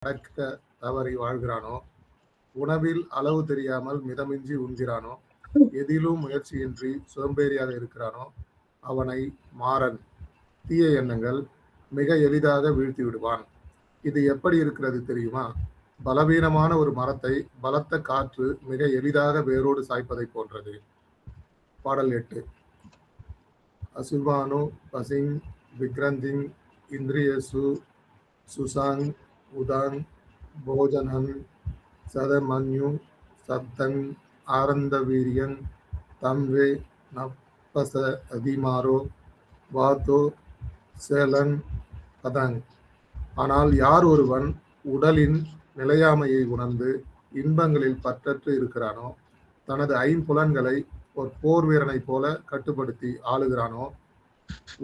அடக்க தவறி வாழ்கிறானோ, உணவில் அளவு தெரியாமல் மிதமின்றி உண்கிறானோ, எதிலும் முயற்சியின்றி சோம்பேறியாக இருக்கிறானோ, அவனை மாறன் தீய எண்ணங்கள் மிக எளிதாக வீழ்த்தி விடுவான். இது எப்படி இருக்கிறது தெரியுமா? பலவீனமான ஒரு மரத்தை பலத்த காற்று மிக எளிதாக வேரோடு சாய்ப்பதை போன்றது. பாடல் 8. அசுபானு பசிங் விக்ரந்திங் இந்திரியசு சுசாங் உதாங் போஜனன் சதமன்யு சத்தங் ஆரந்த வீரியன் தம்வே நப்பச அதிமாரோ வாத்தோ சேலன் பதங். ஆனால் யார் ஒருவன் உடலின் நிலையாமையை உணர்ந்து இன்பங்களில் பற்றற்று இருக்கிறானோ, தனது ஐம்புலன்களை ஒரு போர் வீரனைப் போல கட்டுப்படுத்தி ஆளுகிறானோ,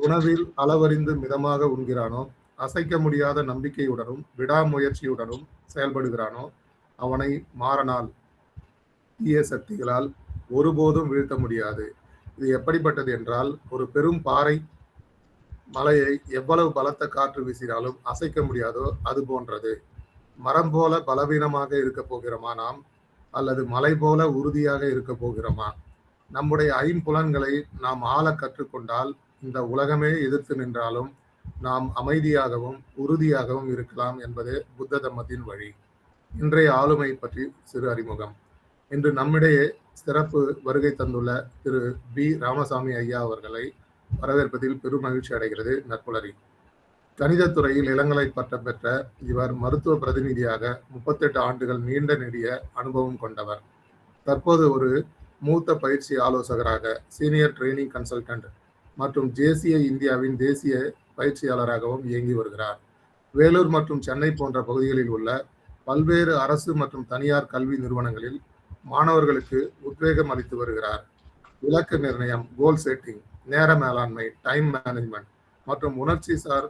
உணவில் அளவறிந்து மிதமாக உண்கிறானோ, அசைக்க முடியாத நம்பிக்கையுடனும் விடாமுயற்சியுடனும் செயல்படுகிறானோ, அவனை மாறனால் தீய சக்திகளால் ஒருபோதும் வீழ்த்த முடியாது. இது எப்படிப்பட்டது என்றால், ஒரு பெரும் பாறை மலையை எவ்வளவு பலத்த காற்று வீசினாலும் அசைக்க முடியாதோ அது போன்றது. மரம் போல பலவீனமாக இருக்க போகிறோமா நாம், அல்லது மலை போல உறுதியாக இருக்க போகிறோமா? நம்முடைய ஐம்புலன்களை நாம் ஆள கற்றுக்கொண்டால் இந்த உலகமே எதிர்த்து நின்றாலும் நாம் அமைதியாகவும் உறுதியாகவும் இருக்கலாம் என்பதே புத்த தம்மத்தின் வழி. இன்றைய ஆளுமை பற்றி சிறு அறிமுகம். இன்று நம்மிடையே சிறப்பு வருகை தந்துள்ள திரு பி ராமசாமி ஐயா அவர்களை வரவேற்பதில் பெரும் மகிழ்ச்சி அடைகிறது நற்புலரி. கணிதத்துறையில் இளங்கலை பட்டம் பெற்ற இவர் மருத்துவ பிரதிநிதியாக 38 ஆண்டுகள் நீண்ட நெடிய அனுபவம் கொண்டவர். தற்போது ஒரு மூத்த பயிற்சி ஆலோசகராக, சீனியர் ட்ரைனிங் கன்சல்டன்ட் மற்றும் JCI இந்தியாவின் தேசிய பயிற்சியாளராகவும் இயங்கி வருகிறார். வேலூர் மற்றும் சென்னை போன்ற பகுதிகளில் உள்ள பல்வேறு அரசு மற்றும் தனியார் கல்வி நிறுவனங்களில் மாணவர்களுக்கு உத்வேகம் அளித்து வருகிறார். இலக்கு நிர்ணயம், கோல் செட்டிங், நேர மேலாண்மை, டைம் மேனேஜ்மெண்ட் மற்றும் உணர்ச்சி சார்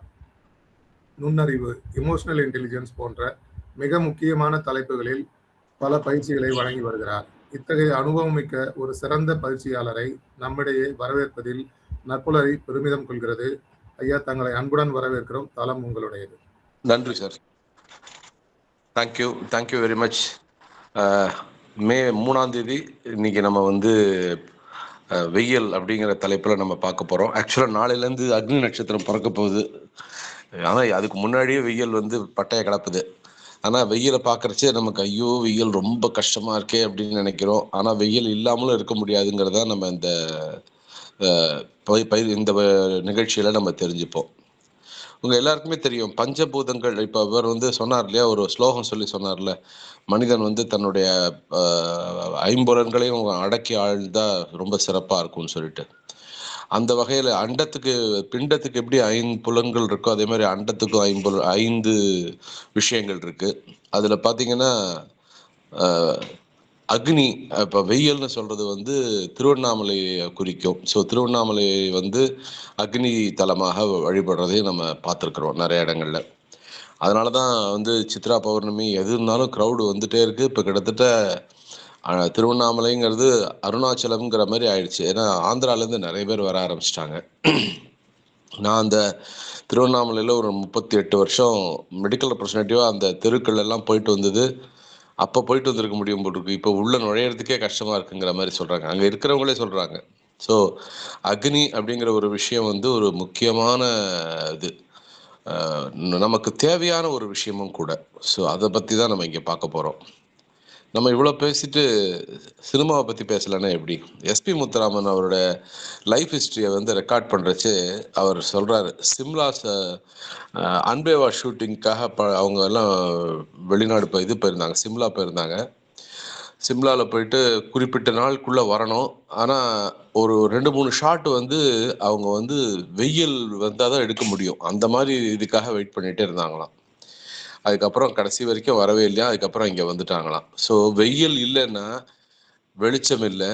நுண்ணறிவு, இமோஷனல் இன்டெலிஜென்ஸ் போன்ற மிக முக்கியமான தலைப்புகளில் பல பயிற்சிகளை வழங்கி வருகிறார். இத்தகைய அனுபவமிக்க ஒரு சிறந்த பயிற்சியாளரை நம்மிடையே வரவேற்பதில் நற்புலரி பெருமிதம் கொள்கிறது. ஐயா, தங்களை அன்புடன் வரவேற்கிறோம். தளம் உங்களுடையது. நன்றி sir. Thank you very much. May 3 இன்னைக்கு நம்ம வெயில் அப்படிங்கிற தலைப்பில் நம்ம பார்க்க போகிறோம். ஆக்சுவலாக நாளையிலேருந்து அக்னி நட்சத்திரம் பிறக்க போகுது. ஆனால் அதுக்கு முன்னாடியே வெயில் பட்டையை கிளப்புது. ஆனால் வெயிலை பார்க்குறச்சே நமக்கு ஐயோ வெயில் ரொம்ப கஷ்டமாக இருக்கே அப்படின்னு நினைக்கிறோம். ஆனால் வெயில் இல்லாமலும் இருக்க முடியாதுங்கிறத நம்ம இந்த நிகழ்ச்சியில் நம்ம தெரிஞ்சுப்போம். உங்கள் எல்லாருக்குமே தெரியும் பஞ்சபூதங்கள். இப்போ இவர் சொன்னார் இல்லையா, ஒரு ஸ்லோகம் சொல்லி சொன்னார்ல, மனிதன் தன்னுடைய ஐம்புலன்களையும் அடக்கி ஆழ்ந்தா ரொம்ப சிறப்பாக இருக்கும்னு சொல்லிட்டு. அந்த வகையில் பிண்டத்துக்கு எப்படி 5 புலன்கள் இருக்கோ அதே மாதிரி அண்டத்துக்கும் 5 விஷயங்கள் இருக்கு. அதில் பார்த்தீங்கன்னா அக்னி, இப்போ வெயில்னு சொல்றது திருவண்ணாமலையை குறிக்கும். ஸோ திருவண்ணாமலை அக்னி தலமாக வழிபடுறதையும் நம்ம பார்த்துருக்குறோம் நிறைய இடங்கள்ல. அதனால தான் சித்ரா பௌர்ணமி எது இருந்தாலும் க்ரௌடு வந்துட்டே இருக்கு. இப்போ கிட்டத்தட்ட திருவண்ணாமலைங்கிறது அருணாச்சலம்ங்கிற மாதிரி ஆயிடுச்சு. ஏன்னா ஆந்திராலேருந்து நிறைய பேர் வர ஆரம்பிச்சிட்டாங்க. நான் அந்த திருவண்ணாமலையில் ஒரு 38 வருஷம் மெடிக்கல் ரெப்ரஸன்டேட்டிவாக அந்த தெருக்கள் எல்லாம் போயிட்டு வந்தது. அப்போ போயிட்டு வந்திருக்க முடியும் போட்டிருக்கு. இப்போ உள்ள நுழையிறதுக்கே கஷ்டமாக இருக்குங்கிற மாதிரி சொல்கிறாங்க, அங்கே இருக்கிறவங்களே சொல்கிறாங்க. ஸோ அக்னி அப்படிங்கிற ஒரு விஷயம் ஒரு முக்கியமான இது, நமக்கு தேவையான ஒரு விஷயமும் கூட. ஸோ அதை பற்றி தான் நம்ம இங்கே பார்க்க போகிறோம். நம்ம இவ்வளோ பேசிட்டு சினிமாவை பற்றி பேசலைன்னா எப்படி? எஸ்பி முத்துராமன் அவரோட லைஃப் ஹிஸ்ட்ரியை ரெக்கார்ட் பண்ணுறச்சு அவர் சொல்கிறாரு, சிம்லா அன்பேவா ஷூட்டிங்காக அவங்க எல்லாம் வெளிநாடு போயிருந்தாங்க, சிம்லா போயிருந்தாங்க. சிம்லாவில் போயிட்டு குறிப்பிட்ட நாளுக்குள்ளே வரணும். ஆனால் ஒரு 2-3 ஷாட் அவங்க வெயில் வந்தால் தான் எடுக்க முடியும். அந்த மாதிரி இதுக்காக வெயிட் பண்ணிகிட்டே இருந்தாங்களாம். அதுக்கப்புறம் கடைசி வரைக்கும் வரவே இல்லையா. அதுக்கப்புறம் இங்கே வந்துட்டாங்களாம். ஸோ வெயில் இல்லைன்னா வெளிச்சம் இல்லை,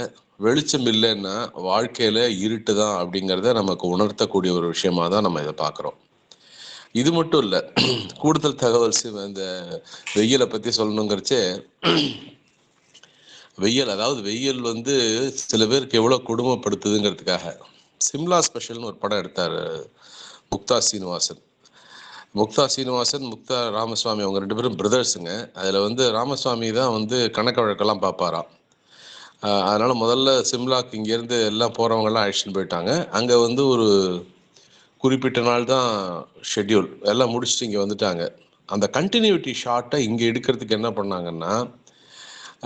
வெளிச்சம் இல்லைன்னா வாழ்க்கையில் இருட்டு தான் அப்படிங்கிறத நமக்கு உணர்த்தக்கூடிய ஒரு விஷயமா தான் நம்ம இதை பார்க்குறோம். இது மட்டும் இல்லை, கூடுதல் தகவல் இந்த வெயிலை பற்றி சொல்லணுங்கிறச்சே, வெயில் சில பேருக்கு எவ்வளோ கொடுமைப்படுத்துதுங்கிறதுக்காக சிம்லா ஸ்பெஷல்னு ஒரு படம் எடுத்தார் முக்தா சீனிவாசன். முக்தா சீனிவாசன், முக்தா ராமசுவாமி அவங்க 2 பேரும் பிரதர்ஸுங்க. அதில் வந்து ராமசுவாமி தான் வந்து கணக்கு வழக்கெல்லாம் பார்ப்பாராம். அதனால் முதல்ல சிம்லாக்கு இங்கேருந்து எல்லாம் போகிறவங்கெல்லாம் அழைச்சிட்டு போயிட்டாங்க. அங்கே வந்து ஒரு குறிப்பிட்ட நாள் தான் ஷெட்யூல், எல்லாம் முடிச்சுட்டு இங்கே வந்துட்டாங்க. அந்த கண்டினியூட்டி ஷார்ட்டை இங்கே எடுக்கிறதுக்கு என்ன பண்ணாங்கன்னா,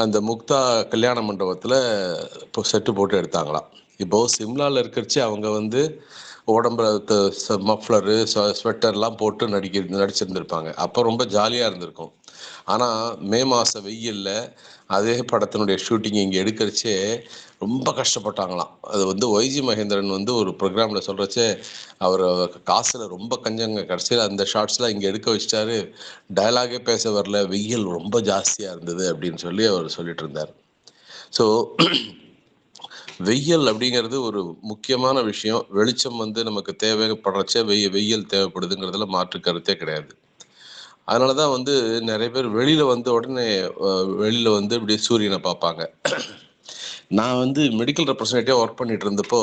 அந்த முக்தா கல்யாண மண்டபத்தில் இப்போ செட்டு போட்டு எடுத்தாங்களாம். இப்போது சிம்லாவில் இருக்கிறச்சு அவங்க வந்து உடம்புல மஃப்ளரு ஸ்வெட்டர்லாம் போட்டு நடிச்சிருந்திருப்பாங்க. அப்போ ரொம்ப ஜாலியாக இருந்திருக்கும். ஆனால் மே மாதம் வெயிலில் அதே படத்தினுடைய ஷூட்டிங் இங்கே எடுக்கிறச்சே ரொம்ப கஷ்டப்பட்டாங்களாம். அது வந்து ஒய்ஜி மகேந்திரன் வந்து ஒரு ப்ரோக்ராமில் சொல்கிறச்சே அவர் காசில் ரொம்ப கஞ்சங்க, கடைசியில் அந்த ஷார்ட்ஸ்லாம் இங்கே எடுக்க வச்சிட்டாரு. டயலாகே பேச வரல, வெயில் ரொம்ப ஜாஸ்தியாக இருந்தது அப்படின்னு சொல்லி அவர் சொல்லிட்டு இருந்தார். ஸோ வெயில் அப்படிங்கிறது ஒரு முக்கியமான விஷயம். வெளிச்சம் வந்து நமக்கு தேவைப்படுறச்சே வெயில் தேவைப்படுதுங்கிறதுல மாற்று கருத்தே கிடையாது. அதனால தான் வந்து நிறைய பேர் வெளியில் வந்த உடனே வெளியில் வந்து இப்படி சூரியனை பார்ப்பாங்க. நான் வந்து மெடிக்கல் ரெப்ரசன்டேட்டிவாக ஒர்க் பண்ணிட்டு இருந்தப்போ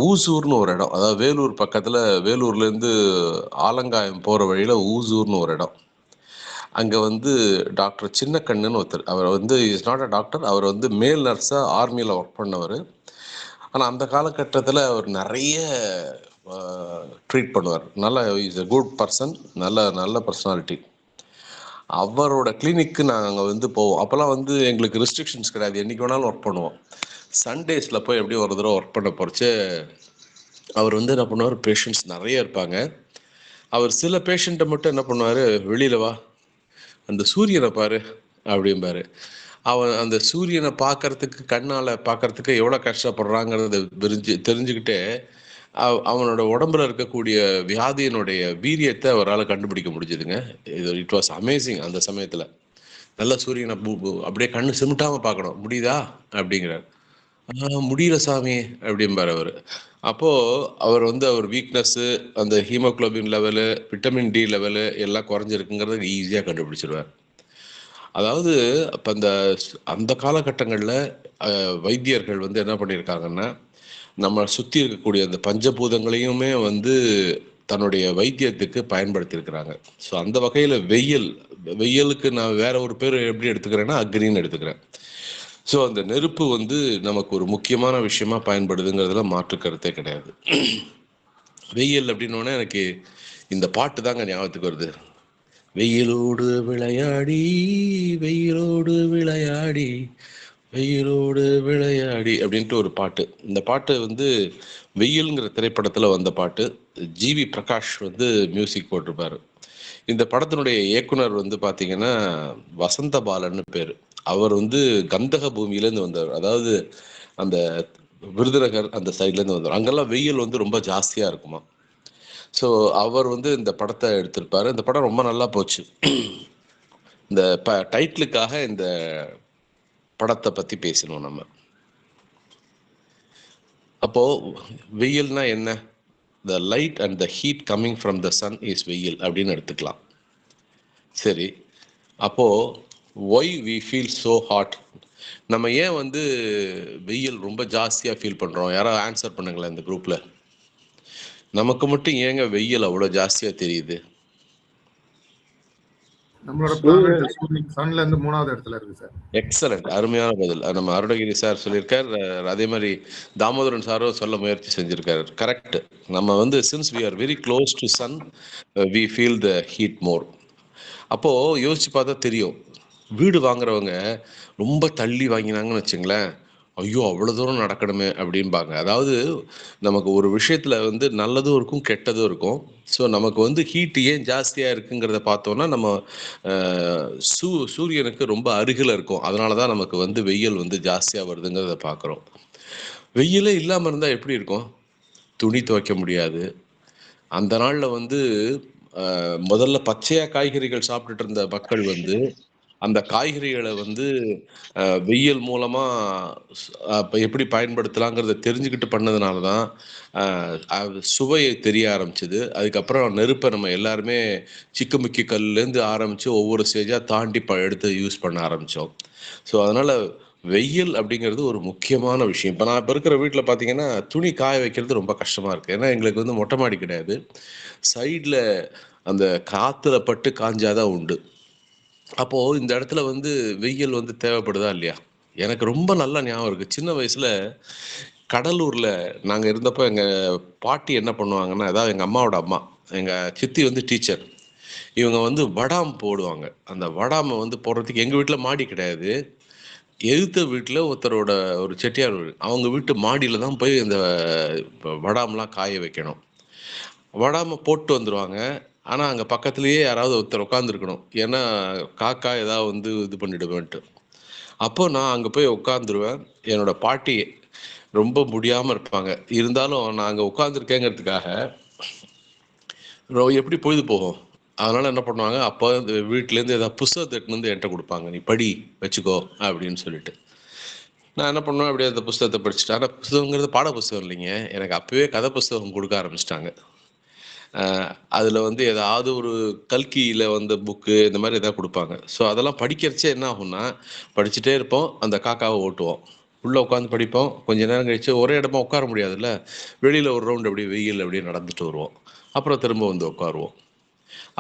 ஊசூர்னு ஒரு இடம், அதாவது வேலூர் பக்கத்தில், வேலூர்லேருந்து ஆலங்காயம் போகிற வழியில் ஊசூர்னு ஒரு இடம். அங்கே வந்து டாக்டர் சின்னக்கண்ணுன்னு ஒருத்தர், அவர் வந்து இஸ் நாட் அ டாக்டர், அவர் வந்து மேல் நர்ஸாக ஆர்மியில் ஒர்க் பண்ணவர். ஆனால் அந்த காலகட்டத்தில் அவர் நிறைய ட்ரீட் பண்ணுவார். நல்ல இஸ் எ குட் பர்சன், நல்ல பர்சனாலிட்டி. அவரோட கிளினிக்கு நாங்கள் வந்து போவோம். அப்போல்லாம் வந்து எங்களுக்கு ரெஸ்ட்ரிக்ஷன்ஸ் கிடையாது, என்றைக்கு வேணாலும் ஒர்க் பண்ணுவோம். சண்டேஸில் போய் எப்படி ஒரு தடவை ஒர்க் பண்ண போகிறச்சு அவர் வந்து என்ன பண்ணுவார், பேஷண்ட்ஸ் நிறைய இருப்பாங்க. அவர் சில பேஷண்ட்டை மட்டும் என்ன பண்ணுவார், வெளியில் வா அந்த சூரியனை பாரு அப்படிம்பாரு. அவன் அந்த சூரியனை பார்க்கறதுக்கு, கண்ணால் பார்க்கறதுக்கு எவ்வளோ கஷ்டப்படுறாங்கிறத தெரிஞ்சுக்கிட்டே அவனோட உடம்புல இருக்கக்கூடிய வியாதியினுடைய வீரியத்தை அவரால் கண்டுபிடிக்க முடிஞ்சதுங்க. It was amazing. அந்த சமயத்தில் நல்ல சூரியனை அப்படியே கண்ணு சிமிட்டாமல் பார்க்கணும், முடியுதா அப்படிங்கிறார். முடியல சாமி அப்படிம்பார் அவர். அப்போது அவர் வந்து அவர் வீக்னஸ்ஸு, அந்த haemoglobin level, vitamin D level எல்லாம் குறைஞ்சிருக்குங்கிறத ஈஸியாக கண்டுபிடிச்சிருவார். அதாவது அப்போ அந்த காலகட்டங்களில் வைத்தியர்கள் வந்து என்ன பண்ணியிருக்காங்கன்னா, நம்ம சுற்றி இருக்கக்கூடிய அந்த பஞ்சபூதங்களையுமே வந்து தன்னுடைய வைத்தியத்துக்கு பயன்படுத்தியிருக்கிறாங்க. ஸோ அந்த வகையில் வெயிலுக்கு நான் வேற ஒரு பேர் எப்படி எடுத்துக்கிறேன்னா அக்னின்னு எடுத்துக்கிறேன். ஸோ அந்த நெருப்பு வந்து நமக்கு ஒரு முக்கியமான விஷயமா பயன்படுதுங்கிறதுல மாற்று கருத்தே கிடையாது. வெயில் அப்படின்னோடனே எனக்கு இந்த பாட்டு தாங்க ஞாபகத்துக்கு வருது. வெயிலோடு விளையாடி வெயிலோடு விளையாடி வெயிலோடு விளையாடி அப்படின்ட்டு ஒரு பாட்டு. இந்த பாட்டு வந்து வெயில்ங்கிற திரைப்படத்தில் வந்த பாட்டு. ஜிவி பிரகாஷ் வந்து மியூசிக் போட்டிருப்பாரு. இந்த படத்தினுடைய இயக்குனர் வந்து பார்த்தீங்கன்னா வசந்த பாலன்னு பேர். அவர் வந்து கந்தக பூமியிலேருந்து வந்தவர், அதாவது அந்த விருதுநகர் அந்த சைட்லேருந்து வந்தவர். அங்கெல்லாம் வெயில் வந்து ரொம்ப ஜாஸ்தியாக இருக்குமா. ஸோ அவர் வந்து இந்த படத்தை எடுத்திருப்பாரு. இந்த படம் ரொம்ப நல்லா போச்சு. இந்த டைட்டிலுக்காக இந்த படத்தை பற்றி பேசணும் நம்ம. அப்போ வெயில்னா என்ன? The light and the heat coming from the sun is வெயில் அப்படின்னு எடுத்துக்கலாம். சரி, அப்போ why we feel so hot? நம்ம ஏன் வந்து வெயில் ரொம்ப ஜாஸ்தியாக ஃபீல் பண்ணுறோம்? யாராவது ஆன்சர் பண்ணுங்களேன் இந்த குரூப்பில். நமக்கு மட்டும் ஏங்க வெயில் அவ்வளோ ஜாஸ்தியாக தெரியுது? நம்மளோட பிளானட் சன்ல இருந்து 3வது இடத்துல இருக்கு சார். எக்ஸலண்ட், அருமையான பதில். நம்ம அருணகிரி சார் சொல்லியிருக்கார், அதே மாதிரி தாமோதரன் சாரும் சொல்ல முயற்சி செஞ்சிருக்காரு. கரெக்ட். நம்ம வந்து since we are very close to sun, we feel the heat more. அப்போ யோசிச்சு பார்த்தா தெரியும், வீடு வாங்குறவங்க ரொம்ப தள்ளி வாங்கினாங்கன்னு வச்சுங்களேன், ஐயோ அவ்வளோ தூரம் நடக்கணுமே அப்படின்பாங்க. அதாவது நமக்கு ஒரு விஷயத்தில் வந்து நல்லதும் இருக்கும் கெட்டதும் இருக்கும். ஸோ நமக்கு வந்து ஹீட் ஏன் ஜாஸ்தியாக இருக்குங்கிறத பார்த்தோன்னா நம்ம சூரியனுக்கு ரொம்ப அருகில் இருக்கும். அதனால தான் நமக்கு வந்து வெயில் வந்து ஜாஸ்தியாக வருதுங்கிறத பார்க்குறோம். வெயிலே இல்லாமல் இருந்தால் எப்படி இருக்கும்? துணி துவைக்க முடியாது. அந்த நாளில் வந்து முதல்ல பச்சையாக காய்கறிகள் சாப்பிட்டுட்டு இருந்த மக்கள் வந்து அந்த காய்கறிகளை வந்து வெயில் மூலமாக எப்படி பயன்படுத்தலாங்கிறத தெரிஞ்சுக்கிட்டு பண்ணதுனால தான் சுவையை தெரிய ஆரம்பிச்சுது. அதுக்கப்புறம் நெருப்பை நம்ம எல்லாருமே சிக்குமுக்கி கல்லேருந்து ஆரம்பித்து ஒவ்வொரு ஸ்டேஜாக தாண்டி எடுத்து யூஸ் பண்ண ஆரம்பித்தோம். ஸோ அதனால் வெயில் அப்படிங்கிறது ஒரு முக்கியமான விஷயம். இப்போ நான் இருக்கிற வீட்டில் பார்த்தீங்கன்னா துணி காய வைக்கிறது ரொம்ப கஷ்டமாக இருக்குது. ஏன்னா எங்களுக்கு வந்து மொட்டை மாடி கிடையாது. சைடில் அந்த காற்றுல பட்டு காஞ்சாதான் உண்டு. அப்போது இந்த இடத்துல வந்து வெயில் வந்து தேவைப்படுதா இல்லையா? எனக்கு ரொம்ப நல்லா ஞாபகம் இருக்குது. சின்ன வயசில் கடலூரில் நாங்கள் இருந்தப்போ எங்கள் பாட்டி என்ன பண்ணுவாங்கன்னா, அதாவது எங்கள் அம்மாவோட அம்மா, எங்கள் சித்தி வந்து டீச்சர். இவங்க வந்து வடாம் போடுவாங்க. அந்த வடாமை வந்து போடுறதுக்கு எங்கள் வீட்டில் மாடி கிடையாது. எதிர்த்த வீட்டில் ஒருத்தரோட ஒரு செட்டியார் வீடு. அவங்க வீட்டு மாடியில் தான் போய் இந்த வடாம்லாம் காய வைக்கணும். வடாம போட்டு வந்துருவாங்க. ஆனா, அங்க பக்கத்திலேயே யாராவது ஒருத்தர் உட்காந்துருக்கணும். ஏன்னா, காக்கா ஏதாவது வந்து இது பண்ணிடுமேன்ட்டு. அப்போ நான் அங்க போய் உட்காந்துருவேன். என்னோட பாட்டி ரொம்ப முடியாம இருப்பாங்க. இருந்தாலும் நான் அங்க உட்காந்துருக்கேங்கிறதுக்காக எப்படி பொழுது போகும்? அதனால என்ன பண்ணுவாங்க, அப்போ இந்த வீட்லேருந்து ஏதாவது புஸ்தகத்த எடுத்துன்னு வந்து என்ட்ட குடுப்பாங்க. "நீ படி, வச்சுக்கோ" அப்படின்னு சொல்லிட்டு. நான் என்ன பண்ணுவேன், அப்படியே அந்த புஸ்தகத்த படிச்சுட்டு ஆனா புஸ்தகங்கிறது பாட புஸ்தகம் இல்லைங்க. எனக்கு அப்பவே கதை புஸ்தகம் குடுக்க ஆரம்பிச்சுட்டாங்க. அ அதில வந்து ஏதாவது ஒரு கல்கியில வந்த புக்கு இந்த மாரி ஏதாவது குடுப்பாங்க. ஸோ அதெல்லாம் படிக்கிறச்சே என்ன ஆகும்னா, படிச்சுட்டே இருப்போம். அந்த காக்காவ ஓட்டுவோம். உள்ள உட்காந்து படிப்போம். கொஞ்ச நேரம் கழிச்சு ஒரே இடமா உட்கார முடியாதுல்ல. வெளியில ஒரு ரவுண்ட் அப்படியே வெயில்ல அப்படியே நடந்துட்டு வருவோம். அப்புறம் திரும்ப வந்து உட்காருவோம்.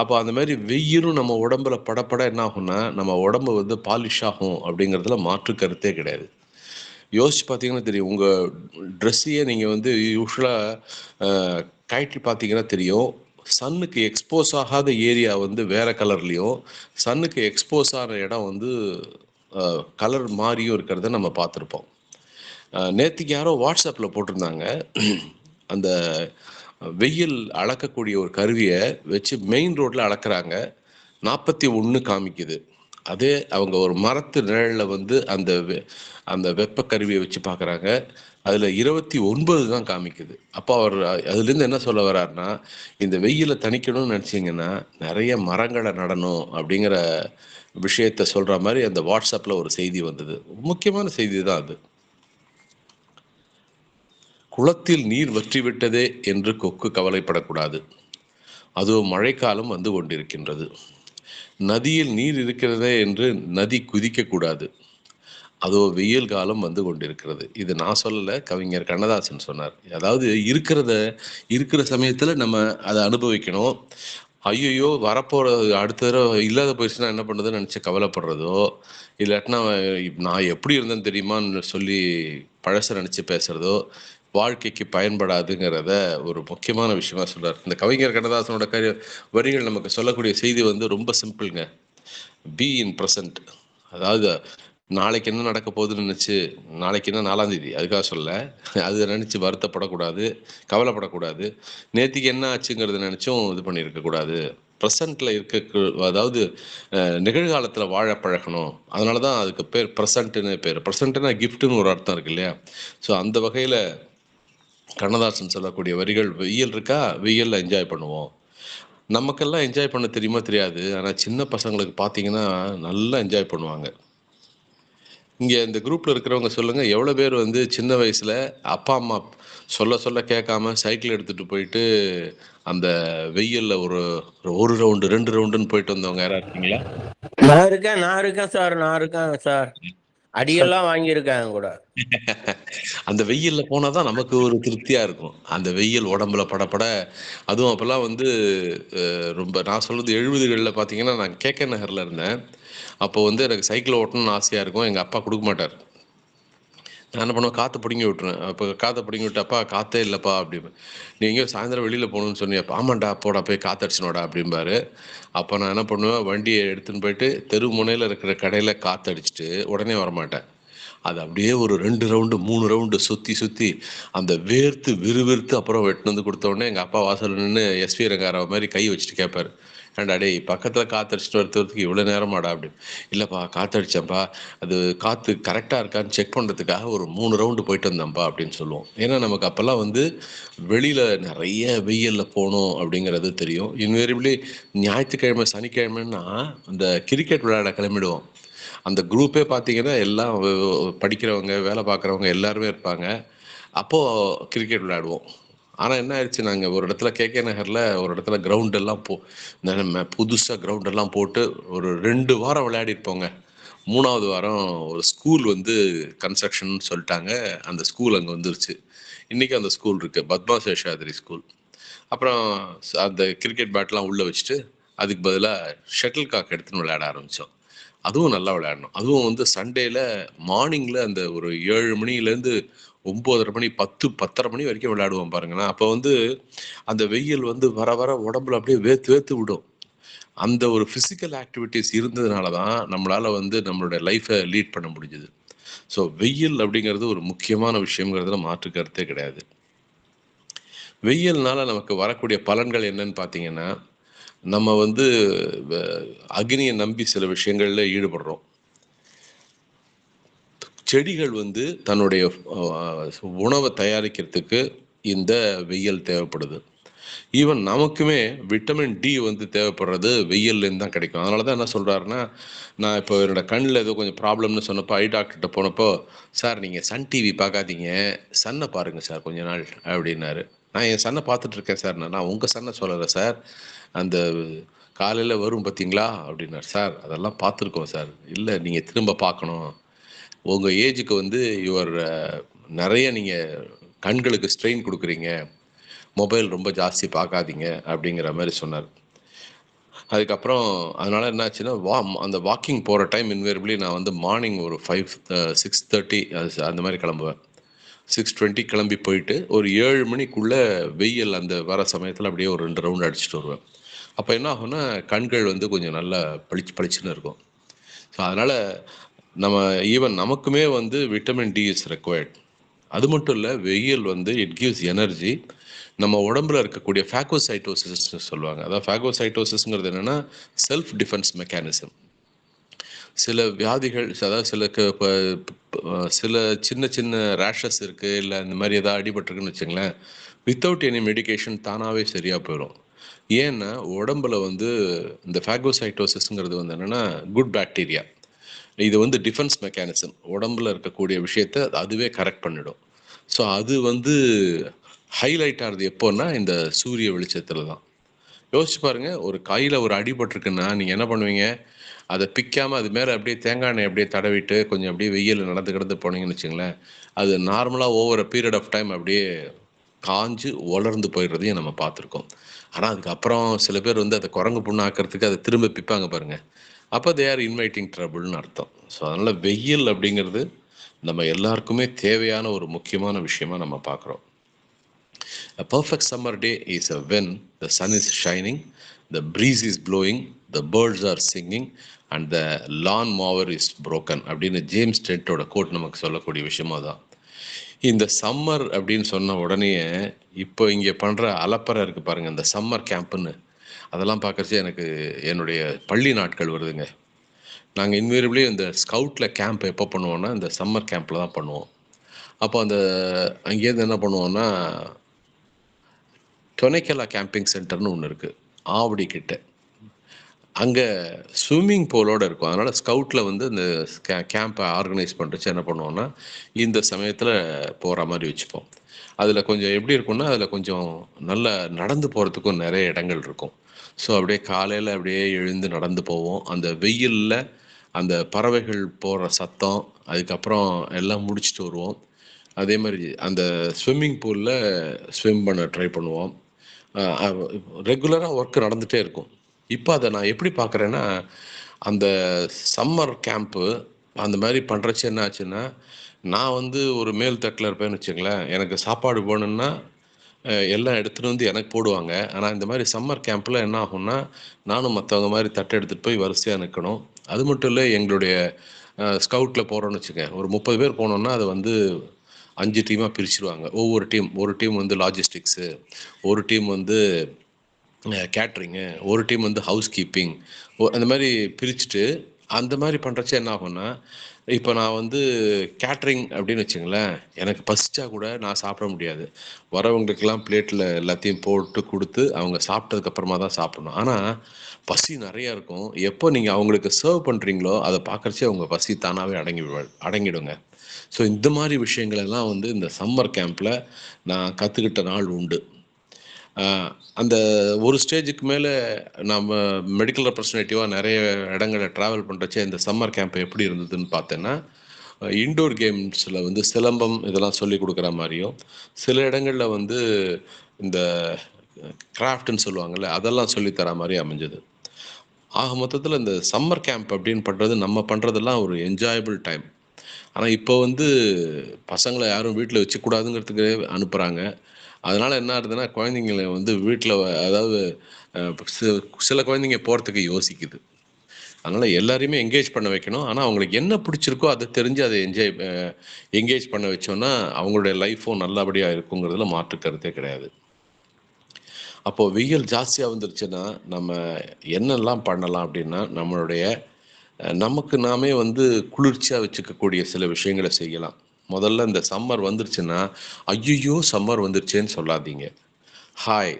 அப்போ அந்த மாரி வெயிலும் நம்ம உடம்புல பட என்ன ஆகும்னா, நம்ம உடம்பு வந்து பாலிஷ் ஆகும் அப்படிங்கிறதுல மாற்று கருத்தே கிடையாது. யோசிச்சு பார்த்தீங்கன்னா தெரியும். உங்க ட்ரெஸ்ஸையே நீங்க வந்து யூசுவலா அ கழட்டி பார்த்தீங்கன்னா தெரியும். சன்னுக்கு எக்ஸ்போஸ் ஆகாத ஏரியா வந்து வேற கலர்லயும், சன்னுக்கு எக்ஸ்போஸ் ஆன இடம் வந்து அ கலர் மாறியும் இருக்கிறத நம்ம பார்த்துருப்போம். நேத்திக்கு யாரோ WhatsAppல போட்டிருந்தாங்க. அந்த வெயில் அளக்கக்கூடிய ஒரு கருவிய வச்சு மெயின் ரோட்ல அளக்குறாங்க. 41 காமிக்குது. அதே அவங்க ஒரு மரத்து நிழல்ல வந்து அந்த வெப்ப கருவிய வச்சு பார்க்குறாங்க. அதுல 29 தான் காமிக்குது. அப்போ அவர் அதுலேருந்து என்ன சொல்ல வர்றாருன்னா, இந்த வெயில தணிக்கணும்னு நெனச்சீங்கன்னா, நெறைய மரங்கள நடணும் அப்படிங்கிற விஷயத்த சொல்ற மாரி அந்த WhatsAppல ஒரு செய்தி வந்தது. முக்கியமான செய்தி தான் அது. குளத்தில் நீர் வற்றிவிட்டதே என்று கொக்கு கவலைப்படக்கூடாது. அதோ மழைக்காலம் வந்து கொண்டிருக்கின்றது. நதியில் நீர் இருக்கிறதே என்று நதி குதிக்கக்கூடாது. அதோ வெயில் காலம் வந்து கொண்டிருக்கிறது. இது நான் சொல்லல. கவிஞர் கண்ணதாசன் சொன்னார். அதாவது இருக்கிற சமயத்துல நம்ம அத அனுபவிக்கணும். ஐய்யய்யோ! வரப்போறது அடுத்த தடவ இல்லாத போயிருச்சுன்னா என்ன பண்றதுன்னு நெனச்சு கவலைப்படுறதோ, இல்லாட்டினா நான் எப்படி இருந்தேன்னு தெரியுமான்னு சொல்லி பழச நெனச்சு பேசுறதோ, வாழ்க்கைக்கு பயன்படாதுங்கிறத ஒரு முக்கியமான விஷயமா சொல்றார். இந்த கவிஞர் கண்ணதாசனோட வரிகள் நமக்கு சொல்லக்கூடிய செய்தி வந்து ரொம்ப சிம்பிள்ங்க. Be in present. அதாவது நாளைக்கு என்ன நடக்க போகுதுன்னு நினைச்சு நாளைக்கு என்ன 4ஆம் தேதி அதுக்காக சொல்லல. அத நினைச்சு வருத்தப்படக்கூடாது, கவலைப்படக்கூடாது. நேத்திக்கு என்ன ஆச்சுங்கிறத நினைச்சும் இது பண்ணியிருக்க கூடாது. பிரசன்ட்ல அதாவது நிகழ்காலத்துல வாழ பழகணும். அதனால தான் அதுக்கு பேர் பிரசன்ட்ன்னு பேரு. பிரசன்ட்னா கிஃப்ட்ன்னு ஒரு அர்த்தம் இருக்கு இல்லையா? ஸோ அந்த வகையில கண்ணதாசன் சொல்லக்கூடிய வரிகள் வெயில் இருக்கா? வெயில்ல என்ஜாய் பண்ணுவோம். நமக்கெல்லாம் என்ஜாய் பண்ண தெரியுமா? தெரியாது. ஆனா சின்ன பசங்களுக்கு பார்த்தீங்கன்னா, நல்லா என்ஜாய் பண்ணுவாங்க. இங்க இந்த குரூப்ல இருக்கிறவங்க சொல்லுங்க, எவ்வளோ பேர் வந்து சின்ன வயசுல அப்பா, அம்மா சொல்ல சொல்ல கேட்காம சைக்கிள் எடுத்துட்டு போயிட்டு, அந்த வெயில்ல ஒரு 1 ரவுண்டு, 2 ரவுண்டுன்னு போயிட்டு வந்தவங்க யாராவது இருக்கீங்களா? நான் இருக்கேன் சார். நான் இருக்கேன் சார். அடியெல்லாம் வாங்கியிருக்கேன் கூட. அந்த வெயில்ல போனா தான் நமக்கு ஒரு திருப்தியா இருக்கும். அந்த வெயில் உடம்புல படபட அதுவும் அப்பலாம் வந்து ரொம்ப நான் சொல்றது 70கள்ல பார்த்தீங்கன்னா, நான் கே.கே. நகர்ல இருந்தேன். அப்போ வந்து எனக்கு சைக்கிள் ஓட்டணும்னு ஆசையா இருக்கும். எங்க அப்பா குடுக்க மாட்டாரு. நான் என்ன பண்ணுவேன், காத்த புடுங்கி விட்டுருவேன். அப்ப காத்த புடுங்கி விட்டு, "அப்பா காத்தே இல்லப்பா" அப்படிம்பேன். "நீ எங்கேயோ சாயந்தரம் வெளியில போகணும்னு சொன்னியேப்பா." "ஆமான்டா, போடா போய் காத்தடிச்சுன்னு வாடா" அப்படிம்பாரு. அப்ப நான் என்ன பண்ணுவேன், வண்டிய எடுத்துன்னு போயிட்டு தெரு முனையில இருக்கிற கடையில காத்தடிச்சுட்டு உடனே வரமாட்டேன். அது அப்படியே ஒரு 2 ரவுண்டு, 3 ரவுண்டு சுத்தி, சுத்தி அந்த வேர்த்து விறுவிறுத்து அப்புறம் எடுத்துன்னு வந்து குடுத்த உடனே எங்க அப்பா வாசல்ல நின்னு எஸ்.வி. ரங்கராவ் மாரி கை வச்சுட்டு கேட்பாரு. "ஏன்டா டேய் பக்கத்துல காத்தடிச்சுட்டு வரதுக்கு இவ்வளோ நேரமாடா?" அப்படின்னு. "இல்லப்பா காத்தடிச்சேன்ப்பா. அது காத்து கரெக்ட்டா இருக்கான்னு செக் பண்றதுக்காக ஒரு 3 ரவுண்டு போயிட்டு வந்தேன்ப்பா" அப்படின்னு சொல்லுவோம். ஏன்னா நமக்கு அப்பல்லாம் வந்து வெளியில நெறைய வெயில்ல போணும் அப்படிங்கிறது தெரியும். இன்வேரியபிலி ஞாயித்துக்கிழமை, சனிக்கிழமைன்னா அந்த கிரிக்கெட் விளையாட கிளம்பிடுவோம். அந்த குரூப்பே பார்த்தீங்கன்னா, எல்லாம் படிக்கிறவங்க, வேலை பார்க்குறவங்க எல்லாருமே இருப்பாங்க. அப்போ கிரிக்கெட் விளையாடுவோம். ஆனா என்ன ஆயிடுச்சு, நாங்க ஒரு இடத்துல கே.கே. நகர்ல ஒரு இடத்துல கிரவுண்ட் எல்லாம் புதுசா கிரவுண்ட் எல்லாம் போட்டு ஒரு 2 வாரம் விளையாடியிருப்போங்க. 3வது வாரம் ஒரு ஸ்கூல் வந்து கன்ஸ்ட்ரக்ஷன் சொல்லிட்டாங்க. அந்த ஸ்கூல் அங்கே வந்துருச்சு. இன்றைக்கி அந்த ஸ்கூல் இருக்குது, பத்மா சேஷாதிரி ஸ்கூல். அப்புறம் அந்த கிரிக்கெட் பேட்லாம் உள்ளே வச்சுட்டு அதுக்கு பதிலாக ஷட்டில் காக் எடுத்துன்னு விளையாட ஆரம்பித்தோம். அதுவும் நல்லா விளையாடணும். அதுவும் வந்து சண்டேல மார்னிங்கில் அந்த ஒரு 7 மணிலேருந்து 9:30 மணி 10:30 மணி வரைக்கும் விளையாடுவோம் பாருங்கன்னா. அப்போ வந்து அந்த வெயில் வந்து வர வர உடம்புல அப்படியே வேர்த்து வேர்த்து விடும். அந்த ஒரு ஃபிசிக்கல் ஆக்டிவிட்டிஸ் இருந்ததுனால தான் நம்மளால் வந்து நம்மளுடைய லைஃப்பை லீட் பண்ண முடிஞ்சுது. ஸோ வெயில் அப்படிங்கிறது ஒரு முக்கியமான விஷயங்கிறதுல மாற்று கருத்தே கிடையாது. வெயில்னால நமக்கு வரக்கூடிய பலன்கள் என்னன்னு பார்த்தீங்கன்னா, நம்ம வந்து அக்னியை நம்பி சில விஷயங்கள்ல ஈடுபடுறோம். செடிகள் வந்து தன்னுடைய உணவை தயாரிக்கிறதுக்கு இந்த வெயில் தேவைப்படுது. ஈவன் நமக்குமே விட்டமின் டி வந்து தேவைப்படுறது வெயில்லேருந்து தான் கிடைக்கும். அதனால தான் என்ன சொல்கிறாருன்னா, நான் இப்போ என்னோட கண்ணில் ஏதோ கொஞ்சம் ப்ராப்ளம்னு சொன்னப்போ ஐ டாக்டர்கிட்ட போனப்போ, சார் நீங்கள் சன் டிவி பார்க்காதீங்க, சன்னை பாருங்கள் சார் கொஞ்ச நாள் அப்படின்னாரு. நான் என் சன்னை பார்த்துட்ருக்கேன் சார். நான் உங்கள் சன்னை சொல்லலை சார், அந்த காலையில் வரும் பார்த்தீங்களா அப்படின்னாரு. சார் அதெல்லாம் பார்த்துருக்கோம் சார். இல்லை நீங்கள் திரும்ப பார்க்கணும், உங்கள் ஏஜுக்கு வந்து நிறைய நீங்கள் கண்களுக்கு ஸ்ட்ரெயின் கொடுக்குறீங்க, மொபைல் ரொம்ப ஜாஸ்தி பார்க்காதீங்க அப்படிங்கிற மாதிரி சொன்னார். அதுக்கப்புறம் அதனால் என்னாச்சுன்னா அந்த வாக்கிங் போகிற டைம் இன்வேரிபிளி நான் வந்து மார்னிங் ஒரு 6:30 அந்த மாதிரி கிளம்புவேன். 6:20 கிளம்பி போயிட்டு ஒரு 7 மணிக்குள்ளே வெயில் அந்த வர சமயத்தில் அப்படியே ஒரு 2 ரவுண்ட் அடிச்சுட்டு வருவேன். அப்போ என்ன ஆகும்னா கண்கள் வந்து கொஞ்சம் நல்லா பளிச்சுன்னு இருக்கும். ஸோ அதனால் நம்ம ஈவன் நமக்குமே வந்து விட்டமின் டி இஸ் ரெக்வயர்ட். அது மட்டும் இல்லை, வெயில் வந்து இட் கிவ்ஸ் எனர்ஜி. நம்ம உடம்புல இருக்கக்கூடிய ஃபேகோசைட்டோசிஸ்ன்னு சொல்லுவாங்க. அதாவது ஃபேகோசைட்டோசிஸ்ங்கிறது என்னென்னா செல்ஃப் டிஃபென்ஸ் மெக்கானிசம். சில வியாதிகள், அதாவது சில சின்ன சின்ன ரேஷஸ் இருக்குது, இல்லை இந்த மாதிரி எதாவது அடிபட்டிருக்குன்னு வச்சுங்களேன், வித்தவுட் எனி மெடிக்கேஷன் தானாகவே சரியாக போயிடும். ஏன்னா உடம்புல வந்து இந்த ஃபேகோசைட்டோசிஸ்ங்கிறது வந்து என்னென்னா குட் பாக்டீரியா. இது வந்து டிஃபென்ஸ் மெக்கானிசம். உடம்புல இருக்கக்கூடிய விஷயத்தை அதுவே கரெக்ட் பண்ணிடும். ஸோ அது வந்து ஹைலைட் ஆகிறது எப்போன்னா இந்த சூரிய வெளிச்சத்தில் தான். யோசிச்சு பாருங்கள், ஒரு கையில் ஒரு அடிபட்டிருக்குன்னா நீங்கள் என்ன பண்ணுவீங்க? அதை பிக்காமல் அது மேலே அப்படியே தேங்காய் எண்ணெய் அப்படியே தடவிட்டு கொஞ்சம் அப்படியே வெயில் நடந்து போனீங்கன்னு வச்சுங்களேன், அது நார்மலாக ஓவர் பீரியட் ஆஃப் டைம் அப்படியே காஞ்சு வளர்ந்து போயிடுறதையும் நம்ம பார்த்துருக்கோம். ஆனால் அதுக்கப்புறம் சில பேர் வந்து அதை குரங்கு புண்ணு ஆக்கிறதுக்கு அதை திரும்ப பிப்பாங்க பாருங்கள். அப்போ தே ஆர் இன்வைட்டிங் ட்ரபிள்னு அர்த்தம். ஸோ அதனால் வெயில் அப்படிங்கிறது நம்ம எல்லாருக்குமே தேவையான ஒரு முக்கியமான விஷயமா நம்ம பார்க்குறோம். A perfect summer day is when the sun is shining, the breeze is blowing, the birds are singing and the lawn mower is broken அப்படின்னு ஜேம்ஸ் டென்ட்டோட கோட் நமக்கு சொல்லக்கூடிய விஷயமா தான். இந்த சம்மர் அப்படின்னு சொன்ன உடனே இப்போ இங்கே பண்ணுற அலப்பறை இருக்குது பாருங்கள், இந்த சம்மர் கேம்ப்புன்னு, அதெல்லாம் பார்க்குறச்சே எனக்கு என்னுடைய பள்ளி நாட்கள் வருதுங்க. நாங்கள் இன்வேரிபிளி இந்த ஸ்கவுட்டில் கேம்ப் எப்போ பண்ணுவோன்னா இந்த சம்மர் கேம்பில் தான் பண்ணுவோம். அப்போ அந்த அங்கேருந்து என்ன பண்ணுவோன்னா, டொனேக்கலா கேம்பிங் சென்டர்னு ஒன்று இருக்குது ஆவடி கிட்ட. அங்கே ஸ்விம்மிங் பூலோடு இருக்கும். அதனால் ஸ்கவுட்டில் வந்து இந்த கேம்பை ஆர்கனைஸ் பண்ணுறச்சு என்ன பண்ணுவோன்னா இந்த சமயத்தில் போகிற மாதிரி வச்சுப்போம். அதில் கொஞ்சம் எப்படி இருக்குன்னா, அதில் கொஞ்சம் நல்லா நடந்து போகிறதுக்கும் நிறைய இடங்கள் இருக்கும். ஸோ அப்படியே காலையில் அப்படியே எழுந்து நடந்து போவோம். அந்த வெயிலில் அந்த பறவைகள் போகிற சத்தம், அதுக்கப்புறம் எல்லாம் முடிச்சுட்டு வருவோம். அதே மாதிரி அந்த ஸ்விம்மிங் பூலில் ஸ்விம் பண்ண ட்ரை பண்ணுவோம். ரெகுலராக ஒர்க் நடந்துகிட்டே இருக்கும். இப்போ அதை நான் எப்படி பார்க்குறேன்னா, அந்த சம்மர் கேம்ப்பு அந்த மாதிரி பண்ணுறச்சு என்ன ஆச்சுன்னா, நான் வந்து ஒரு மேல் தட்டில் இருப்பேன்னு வச்சுங்களேன், எனக்கு சாப்பாடு போகணுன்னா எல்லாம் எடுத்துகிட்டு வந்து எனக்கு போடுவாங்க. ஆனால் இந்த மாதிரி சம்மர் கேம்பில் என்ன ஆகும்னா, நானும் மற்றவங்க மாதிரி தட்டை எடுத்துகிட்டு போய் வரிசையாக நிற்கணும். அது மட்டும் இல்லை, எங்களுடைய ஸ்கவுட்டில் போகிறோன்னு வச்சுக்க, ஒரு 30 பேர் போனோன்னா அதை வந்து 5 டீமாக பிரிச்சுருவாங்க. ஒவ்வொரு டீம், ஒரு டீம் வந்து லாஜிஸ்டிக்ஸு, ஒரு டீம் வந்து கேட்ரிங்கு, ஒரு டீம் வந்து ஹவுஸ் கீப்பிங், அந்த மாதிரி பிரிச்சுட்டு அந்த மாதிரி பண்ணுறச்சே என்ன ஆகும்னா, இப்போ நான் வந்து கேட்ரிங் அப்படின்னு வச்சுங்களேன், எனக்கு பசிச்சா கூட நான் சாப்பிட முடியாது. வரவங்களுக்கெல்லாம் பிளேட்டில் எல்லாத்தையும் போட்டு கொடுத்து அவங்க சாப்பிட்டதுக்கப்புறமா தான் சாப்பிடணும். ஆனால் பசி நிறையா இருக்கும். எப்போ நீங்கள் அவங்களுக்கு சர்வ் பண்ணுறீங்களோ அதை பார்க்குறச்சே அவங்க பசி தானாகவே அடங்கிடுங்க. ஸோ இந்த மாதிரி விஷயங்களெல்லாம் வந்து இந்த சம்மர் கேம்பில் நான் கற்றுக்கிட்ட நாள் உண்டு. அந்த ஒரு ஸ்டேஜுக்கு மேலே நம்ம மெடிக்கல் ரெப்ரஸன்டேட்டிவாக நிறைய இடங்களை ட்ராவல் பண்ணுறச்சே இந்த சம்மர் கேம்ப் எப்படி இருந்ததுன்னு பார்த்தேன்னா, இன்டோர் கேம்ஸில் வந்து சிலம்பம் இதெல்லாம் சொல்லி கொடுக்குற மாதிரியும், சில இடங்களில் வந்து இந்த கிராஃப்ட்னு சொல்லுவாங்கள்ல, அதெல்லாம் சொல்லித்தர மாதிரி அமைஞ்சது. ஆக மொத்தத்தில் இந்த சம்மர் கேம்ப் அப்படின்னு பண்ணுறது நம்ம பண்ணுறதெல்லாம் ஒரு என்ஜாயபிள் டைம். ஆனால் இப்போ வந்து பசங்களை யாரும் வீட்டில் வச்சுக்கூடாதுங்கிறதுக்கு அனுப்புகிறாங்க. அதனால் என்ன ஆகுதுன்னா, குழந்தைங்கள வந்து வீட்டில் அதாவது சில குழந்தைங்க போகிறதுக்கு யோசிக்குது. அதனால் எல்லாரையுமே என்கேஜ் பண்ண வைக்கணும். ஆனால் அவங்களுக்கு என்ன பிடிச்சிருக்கோ அதை தெரிஞ்சு அதை என்கேஜ் பண்ண வச்சோன்னா அவங்களுடைய லைஃப்பும் நல்லபடியாக இருக்குங்கிறதுல மாற்று கருத்தே கிடையாது. அப்போது வெயில் ஜாஸ்தியாக வந்துருச்சுன்னா நம்ம என்னெல்லாம் பண்ணலாம் அப்படின்னா, நம்மளுடைய நமக்கு நாமே வந்து குளிர்ச்சியாக வச்சுக்கக்கூடிய சில விஷயங்களை செய்யலாம். முதல்ல இந்த சம்மர் வந்துருச்சுன்னா, ஐயையோ சம்மர் வந்துருச்சேன்னு சொல்லாதீங்க. Hi,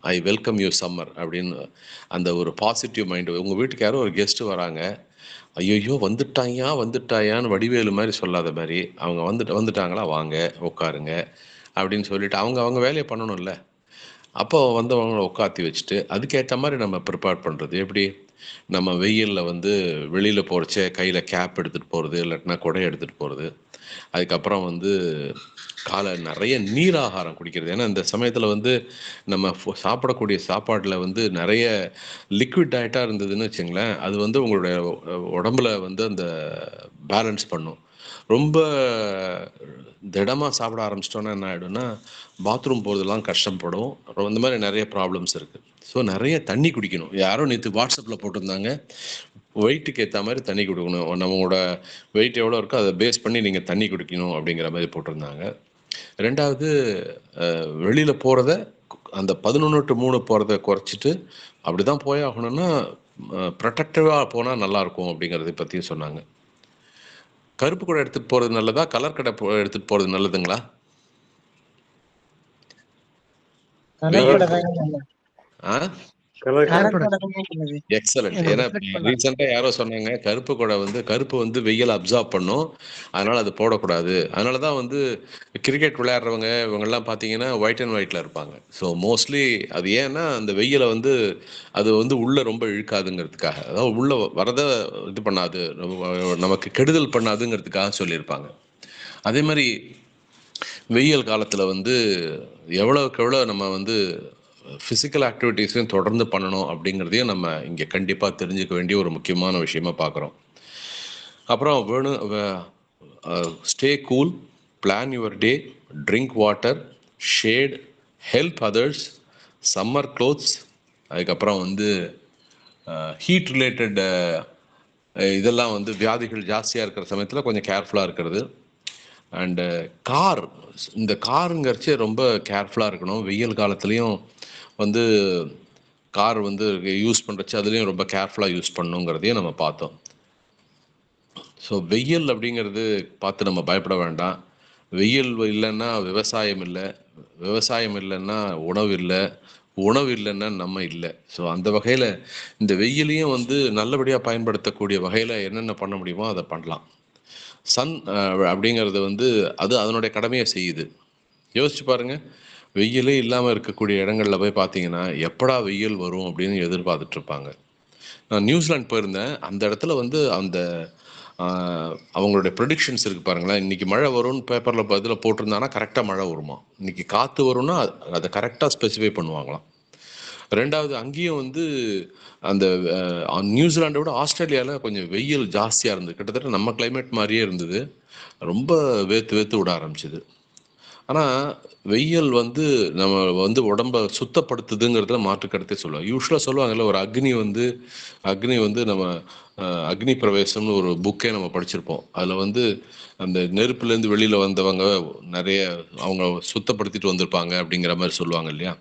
I welcome you summer அப்படின்னு அந்த ஒரு பாசிட்டிவ் மைண்டு. உங்கள் வீட்டுக்கு யாரோ ஒரு கெஸ்ட்டு வராங்க, ஐயையோ வந்துட்டாயான்னு வடிவேலு மாதிரி சொல்லாத மாதிரி, அவங்க வந்துட்டாங்களா வாங்க உட்காருங்க அப்படின்னு சொல்லிட்டு அவங்க வேலையை பண்ணணும்ல. அப்போ வந்தவங்கள உட்காத்தி வச்சுட்டு அதுக்கேற்ற மாதிரி நம்ம ப்ரிப்பேர் பண்ணுறது எப்படி, நம்ம வெயிலில் வந்து வெளியில் போகிறச்சே கையில் கேப் எடுத்துகிட்டு போகிறது, இல்லாட்டினா குடை எடுத்துகிட்டு போகிறது. அதுக்கப்புறம் வந்து காலை நிறைய நீர் ஆகாரம் குடிக்கிறது. ஏன்னா இந்த சமயத்தில் வந்து நம்ம சாப்பிடக்கூடிய சாப்பாட்டில் வந்து நிறைய லிக்விட் டயட்டாக இருந்ததுன்னு வச்சுங்களேன், அது வந்து உங்களுடைய உடம்புல வந்து அந்த பேலன்ஸ் பண்ணும். ரொம்ப திடமாக சாப்பிட ஆரம்பிச்சிட்டோன்னா என்ன ஆகிடும்னா, பாத்ரூம் போகிறதுலாம் கஷ்டப்படும். இந்த மாதிரி நிறைய ப்ராப்ளம்ஸ் இருக்குது. ஸோ நிறைய தண்ணி குடிக்கணும். யாரோ நேற்று வாட்ஸ்அப்பில் போட்டிருந்தாங்க, வெயிட்டுக்கு ஏற்ற மாதிரி தண்ணி குடிக்கணும். நம்மளோட வெயிட் எவ்வளோ இருக்கோ அதை பேஸ் பண்ணி நீங்கள் தண்ணி குடிக்கணும் அப்படிங்கிற மாதிரி போட்டிருந்தாங்க. ரெண்டாவது, வெளியில் போகிறத அந்த 11 to 3 போகிறத குறைச்சிட்டு அப்படி தான் போய் ஆகணும்னா ப்ரொடெக்டிவாக போனால் நல்லாயிருக்கும் அப்படிங்கிறத பற்றியும் சொன்னாங்க. கருப்பு கடை எடுத்துகிட்டு போகிறது நல்லதா, கலர் கடை எடுத்துகிட்டு போகிறது நல்லதுங்களா? எக்ஸலண்ட். ஏன்னா ரீசெண்டா யாரோ சொன்னாங்க, கருப்பு வந்து வெயில் அப்சார்ப் பண்ணும், அதனால அது போடக்கூடாது. அதனாலதான் வந்து கிரிக்கெட் விளையாடுறவங்க இவங்கெல்லாம் பாத்தீங்கன்னா ஒயிட் அண்ட் ஒயிட்ல இருப்பாங்க. ஸோ மோஸ்ட்லி அது ஏன்னா அந்த வெயிலை வந்து அது வந்து உள்ள ரொம்ப இழுக்காதுங்கிறதுக்காக, அதாவது உள்ள வரத இது பண்ணாது, நமக்கு கெடுதல் பண்ணாதுங்கிறதுக்காக சொல்லியிருப்பாங்க. அதே மாதிரி வெயில் காலத்துல வந்து எவ்வளவுக்கு எவ்வளவு நம்ம வந்து ஃபிசிக்கல் ஆக்டிவிட்டீஸையும் தொடர்ந்து பண்ணணும் அப்படிங்கிறதையும் நம்ம இங்கே கண்டிப்பாக தெரிஞ்சுக்க வேண்டிய ஒரு முக்கியமான விஷயமா பார்க்குறோம். அப்புறம் stay cool, plan your day, drink water, shade, help others, summer clothes. அதுக்கப்புறம் வந்து ஹீட் ரிலேட்டட் இதெல்லாம் வந்து வியாதிகள் ஜாஸ்தியாக இருக்கிற சமயத்தில் கொஞ்சம் கேர்ஃபுல்லாக இருக்கிறது. அண்டு இந்த காருங்கிறச்சே ரொம்ப கேர்ஃபுல்லாக இருக்கணும். வெயில் காலத்துலேயும் வந்து கார் வந்து யூஸ் பண்ணுறச்சு அதுலேயும் ரொம்ப கேர்ஃபுல்லாக யூஸ் பண்ணணுங்கிறதையும் நம்ம பார்த்தோம். ஸோ வெயில் அப்படிங்கிறது பார்த்து நம்ம பயப்பட வேண்டாம். வெயில் இல்லைன்னா விவசாயம் இல்லை, விவசாயம் இல்லைன்னா உணவு இல்லை, உணவு இல்லைன்னா நம்ம இல்லை. ஸோ அந்த வகையில் இந்த வெயிலையும் வந்து நல்லபடியாக பயன்படுத்தக்கூடிய வகையில் என்னென்ன பண்ண முடியுமோ அதை பண்ணலாம். சன் அப்படிங்கிறது வந்து அது அதனுடைய கடமையை செய்யுது. யோசிச்சு பாருங்க, வெயிலே இல்லாமல் இருக்கக்கூடிய இடங்கள்ல போய் பார்த்தீங்கன்னா எப்படா வெயில் வரும் அப்படின்னு எதிர்பார்த்துட்டு இருப்பாங்க. நான் நியூசிலாந்து போயிருந்தேன். அந்த இடத்துல வந்து அந்த அவங்களுடைய ப்ரெடிக்ஷன்ஸ் இருக்கு பாருங்களேன். இன்னைக்கு மழை வரும்னு பேப்பரில் பதில் போட்டிருந்தாங்கன்னா கரெக்டாக மழை வருமா, இன்னைக்கு காற்று வரும்னா அதை கரெக்டாக ஸ்பெசிஃபை பண்ணுவாங்களாம். ரெண்டாவது, அங்கேயும் வந்து அந்த நியூசிலாண்டை விட ஆஸ்திரேலியாவில் கொஞ்சம் வெயில் ஜாஸ்தியாக இருந்தது. கிட்டத்தட்ட நம்ம கிளைமேட் மாதிரியே இருந்தது. ரொம்ப வேத்து விட ஆரம்பிச்சுது. ஆனால் வெயில் வந்து நம்ம வந்து உடம்பை சுத்தப்படுத்துதுங்கிறதுல மாற்று கருத்தே சொல்லுவாங்க. யூஸ்வலாக சொல்லுவாங்கல்ல, ஒரு அக்னி வந்து நம்ம அக்னி பிரவேசம்னு ஒரு புக்கே நம்ம படிச்சிருப்போம். அதில் வந்து அந்த நெருப்புலேருந்து வெளியில் வந்தவங்க நிறைய அவங்க சுத்தப்படுத்திட்டு வந்திருப்பாங்க அப்படிங்கிற மாதிரி சொல்லுவாங்க இல்லையா.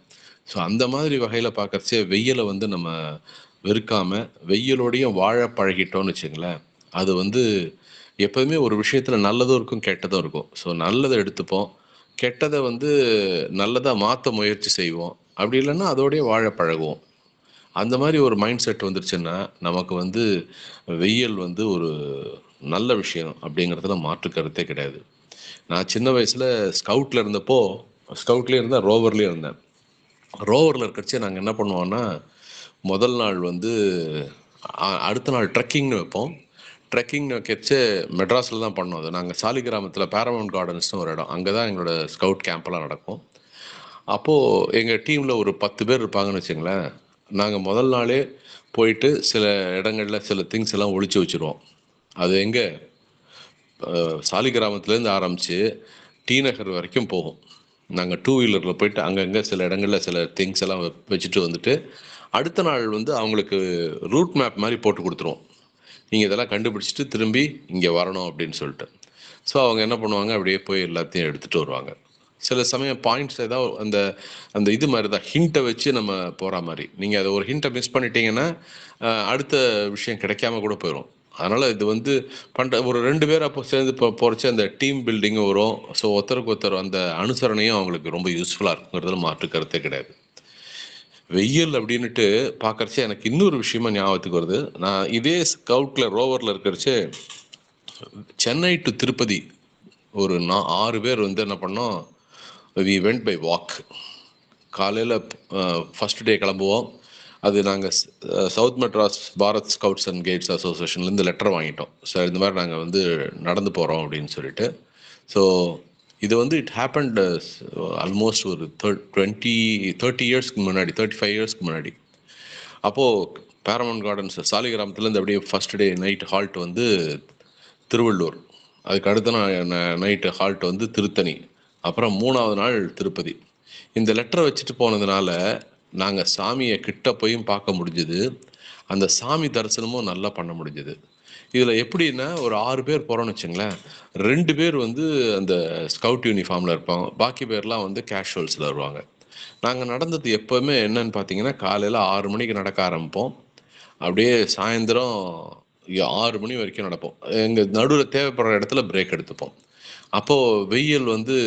ஸோ அந்த மாதிரி வகையில் பார்க்கறச்சே வெயிலை வந்து நம்ம வெறுக்காமல் வெயிலோடையும் வாழ பழகிட்டோம்னு வச்சுங்களேன், அது வந்து எப்போதுமே ஒரு விஷயத்தில் நல்லதும் இருக்கும் கெட்டதும் இருக்கும். ஸோ நல்லதை எடுத்துப்போம், கெட்டதை வந்து நல்லதாக மாற்ற முயற்சி செய்வோம், அப்படி இல்லைன்னா அதோடய வாழ பழகுவோம். அந்த மாதிரி ஒரு மைண்ட் செட் வந்துருச்சுன்னா நமக்கு வந்து வெயில் வந்து ஒரு நல்ல விஷயம் அப்படிங்கிறதுல மாற்று கருத்தே கிடையாது. நான் சின்ன வயசில் ஸ்கவுட்டில் இருந்தப்போ, ஸ்கவுட்லேயும் இருந்தேன், ரோவர்லேயும் இருந்தேன். ரோவரில் இருக்கிறச்சே நாங்கள் என்ன பண்ணுவோம்னா, முதல் நாள் வந்து அடுத்த நாள் ட்ரெக்கிங்னு வைப்போம். ட்ரெக்கிங் வைக்கச்சு மெட்ராஸில் தான் பண்ணோம். அது நாங்கள் சாலிகிராமத்தில் பேரமவுண்ட் கார்டன்ஸ்னு ஒரு இடம், அங்கே தான் எங்களோட ஸ்கவுட் கேம்ப்லாம் நடக்கும். அப்போது எங்கள் டீமில் ஒரு 10 பேர் இருப்பாங்கன்னு வச்சுங்களேன். நாங்கள் முதல் நாளே போயிட்டு சில இடங்களில் சில திங்ஸ் எல்லாம் ஒழிச்சு வச்சுருவோம். அது எங்கே, சாலிகிராமத்துலேருந்து ஆரம்பித்து டி நகர் வரைக்கும் போகும். நாங்கள் 2 வீலரில் போயிட்டு அங்கங்கே சில இடங்களில் சில திங்ஸ் எல்லாம் வச்சுட்டு வந்துட்டு அடுத்த நாள் வந்து அவங்களுக்கு ரூட் மேப் மாதிரி போட்டு கொடுத்துருவோம். நீங்கள் இதெல்லாம் கண்டுபிடிச்சிட்டு திரும்பி இங்கே வரணும் அப்படின்னு சொல்லிட்டு. ஸோ அவங்க என்ன பண்ணுவாங்க, அப்படியே போய் எல்லாத்தையும் எடுத்துகிட்டு வருவாங்க. சில சமயம் பாயிண்ட்ஸ் ஏதாவது அந்த அந்த இது மாதிரி தான் ஹிண்ட்டை வச்சு நம்ம போகிற மாதிரி. நீங்கள் அதை ஒரு ஹிண்ட்டை மிஸ் பண்ணிட்டீங்கன்னா அடுத்த விஷயம் கிடைக்காம கூட போயிடும். அதனால் இது வந்து ஒரு 2 பேர் அப்போ சேர்ந்து போகிறச்சு அந்த டீம் பில்டிங்கும் வரும். ஸோ ஒருத்தருக்கு ஒருத்தர் அந்த அனுசரணையும் அவங்களுக்கு ரொம்ப யூஸ்ஃபுல்லாக இருக்குங்கிறதுல மாற்று கருத்தே கிடையாது. வெயில் அப்படின்னுட்டு பார்க்கறச்சே எனக்கு இன்னொரு விஷயமா ஞாபகத்துக்கு வருது. நான் இதே ஸ்கவுட்டில் ரோவரில் இருக்கிறச்சே சென்னை டு திருப்பதி ஒரு 6 பேர் வந்து என்ன பண்ணோம், வி வெண்ட் பை வாக். காலையில் ஃபஸ்ட் டே கிளம்புவோம். அது நாங்கள் south Madras Bharat scouts and guides அசோசியேஷன்லேருந்து லெட்டர் வாங்கிட்டோம். ஸோ இந்த மாதிரி நாங்கள் வந்து நடந்து போகிறோம் அப்படின்னு சொல்லிட்டு. ஸோ இது வந்து இட் ஹேப்பன்ட் ஆல்மோஸ்ட் ஒரு 30 இயர்ஸ்க்கு முன்னாடி, 35 இயர்ஸ்க்கு முன்னாடி. அப்போது பேரமவுண்ட் கார்டன்ஸ் சாலிகிராமத்துலேருந்து அப்படியே ஃபஸ்ட் டே நைட் ஹால்ட் வந்து திருவள்ளூர், அதுக்கு அடுத்த நைட்டு ஹால்ட் வந்து திருத்தணி, அப்புறம் 3ஆவது நாள் திருப்பதி. இந்த லெட்டரை வச்சுட்டு போனதுனால நாங்கள் சாமியை கிட்ட போயும் பார்க்க முடிஞ்சுது, அந்த சாமி தரிசனமும் நல்லா பண்ண முடிஞ்சுது. இதில் எப்படின்னா ஒரு 6 பேர் போகிறோன்னு வச்சுங்களேன், 2 பேர் வந்து அந்த ஸ்கவுட் யூனிஃபார்மில் இருப்பாங்க, பாக்கி பேர்லாம் வந்து கேஷுவல்ஸில் வருவாங்க. நாங்கள் நடந்தது எப்போவுமே என்னன்னு பார்த்தீங்கன்னா, காலையில் 6 மணிக்கு நடக்க ஆரம்பிப்போம், அப்படியே சாயந்தரம் 6 மணி வரைக்கும் நடப்போம். எங்கள் நடுவில் தேவைப்படுற இடத்துல பிரேக் எடுத்துப்போம். அப்போது வெயில் வந்து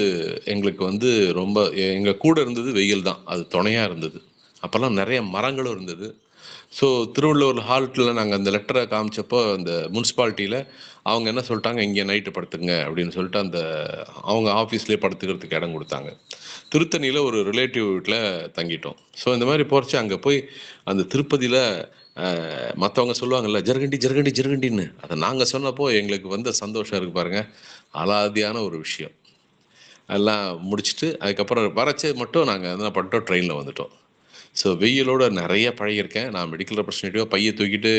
எங்களுக்கு வந்து ரொம்ப, எங்கள் கூட இருந்தது வெயில் தான், அது துணையாக இருந்தது. அப்போல்லாம் நிறைய மரங்களும் இருந்தது. ஸோ திருவள்ளூர் ஹால்ட்டில் நாங்கள் அந்த லெட்டரை காமிச்சப்போ அந்த முனிசிபாலிட்டியில் அவங்க என்ன சொல்லிட்டாங்க, இங்கே நைட்டு படுத்துங்க அப்படின்னு சொல்லிட்டு அந்த அவங்க ஆஃபீஸ்லேயே படுத்துக்கிறதுக்கு இடம் கொடுத்தாங்க. திருத்தணியில் ஒரு ரிலேட்டிவ் வீட்டில் தங்கிட்டோம். ஸோ இந்த மாதிரி போகிறச்சு அங்கே போய் அந்த திருப்பதியில் மற்றவங்க சொல்லுவாங்கல்ல ஜர்கண்டி ஜர்கண்டி ஜர்கண்டின்னு, அதை நாங்கள் சொன்னப்போ எங்களுக்கு வந்த சந்தோஷம் இருக்குது பாருங்கள், அலாதியான ஒரு விஷயம். எல்லாம் முடிச்சுட்டு அதுக்கப்புறம் வரச்சே மட்டும் நாங்கள் என்ன பண்ணிட்டோம், ட்ரெயினில் வந்துட்டோம். ஸோ வெயிலோடு நிறைய பழகியிருக்கேன். நான் மெடிக்கல் ரெப்ரஸன்டேட்டிவாக பையை தூக்கிட்டு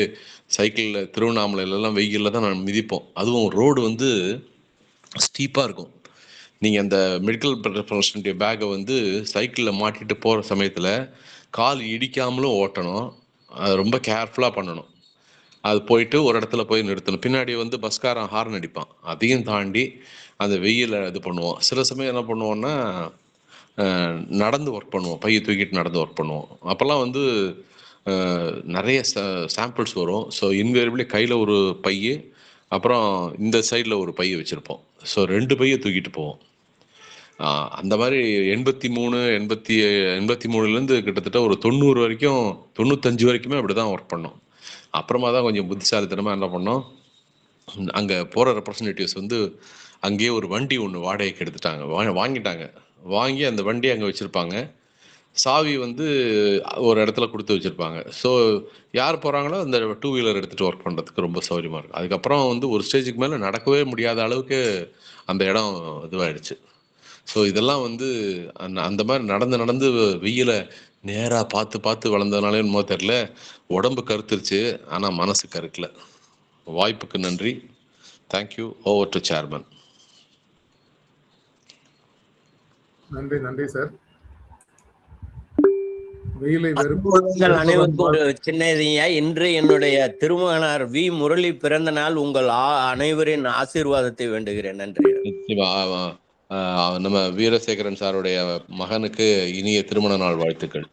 சைக்கிளில் திருவண்ணாமலையிலலாம் வெயிலில் தான் நான் மிதிப்போம். அதுவும் ரோடு வந்து ஸ்டீப்பாக இருக்கும். நீங்கள் அந்த மெடிக்கல் ரெப்ரஸன்டேட்டிவ் பேக்கை வந்து சைக்கிளில் மாட்டிட்டு போகிற சமயத்தில் கால் இடிக்காமலும் ஓட்டணும், அது ரொம்ப கேர்ஃபுல்லாக பண்ணணும். அது போயிட்டு ஒரு இடத்துல போய் நிறுத்தணும். பின்னாடி வந்து பஸ்காரன் ஹார்ன் அடிப்பான், அதையும் தாண்டி அந்த வெயிலை இது பண்ணுவோம். சில சமயம் என்ன பண்ணுவோன்னா நடந்து ஒர்க் பண்ணுவோம், பையை தூக்கிட்டு நடந்து ஒர்க் பண்ணுவோம். அப்போல்லாம் வந்து நிறைய சாம்பிள்ஸ் வரும். ஸோ இன்வேரியபிளி கையில் ஒரு பை, அப்புறம் இந்த சைடில் ஒரு பையை வச்சுருப்போம். ஸோ 2 பையை தூக்கிட்டு போவோம். அந்த மாதிரி 83லேருந்து கிட்டத்தட்ட ஒரு 90 வரைக்கும், 95 வரைக்குமே அப்படி தான் ஒர்க் பண்ணோம். அப்புறமா தான் கொஞ்சம் புத்திசாலித்தனமாக என்ன பண்ணோம், அங்கே போகிற ரெப்ரஸன்டேட்டிவ்ஸ் வந்து அங்கேயே ஒரு வண்டி ஒன்று வாடகைக்கு எடுத்துட்டாங்க, வாங்கிட்டாங்க. வாங்கி அந்த வண்டியை அங்கே வச்சுருப்பாங்க, சாவி வந்து ஒரு இடத்துல கொடுத்து வச்சுருப்பாங்க. ஸோ யார் போகிறாங்களோ அந்த 2 வீலர் எடுத்துகிட்டு ஒர்க் பண்ணுறதுக்கு ரொம்ப சௌகரியமாக இருக்கும். அதுக்கப்புறம் வந்து ஒரு ஸ்டேஜுக்கு மேலே நடக்கவே முடியாத அளவுக்கு அந்த இடம் இதுவாகிடுச்சு. ஸோ இதெல்லாம் வந்து அந்த மாதிரி நடந்து வெயிலை நேராக பார்த்து வளர்ந்ததுனாலே என்னமோ தெரில, உடம்பு கருத்துருச்சு, ஆனால் மனசு கருக்கல. வாய்ப்புக்கு நன்றி. தேங்க்யூ. Over to chairman. நன்றி சார். வெயிலை அனைவருக்கும் ஒரு சின்ன இதுயா, இன்று என்னுடைய திருமகனார் வி முரளி பிறந்த நாள். உங்கள் அனைவரின் ஆசீர்வாதத்தை வேண்டுகிறேன். நன்றி. நம்ம வீரசேகரன் சாருடைய மகனுக்கு இனிய திருமண நாள் வாழ்த்துக்கள்.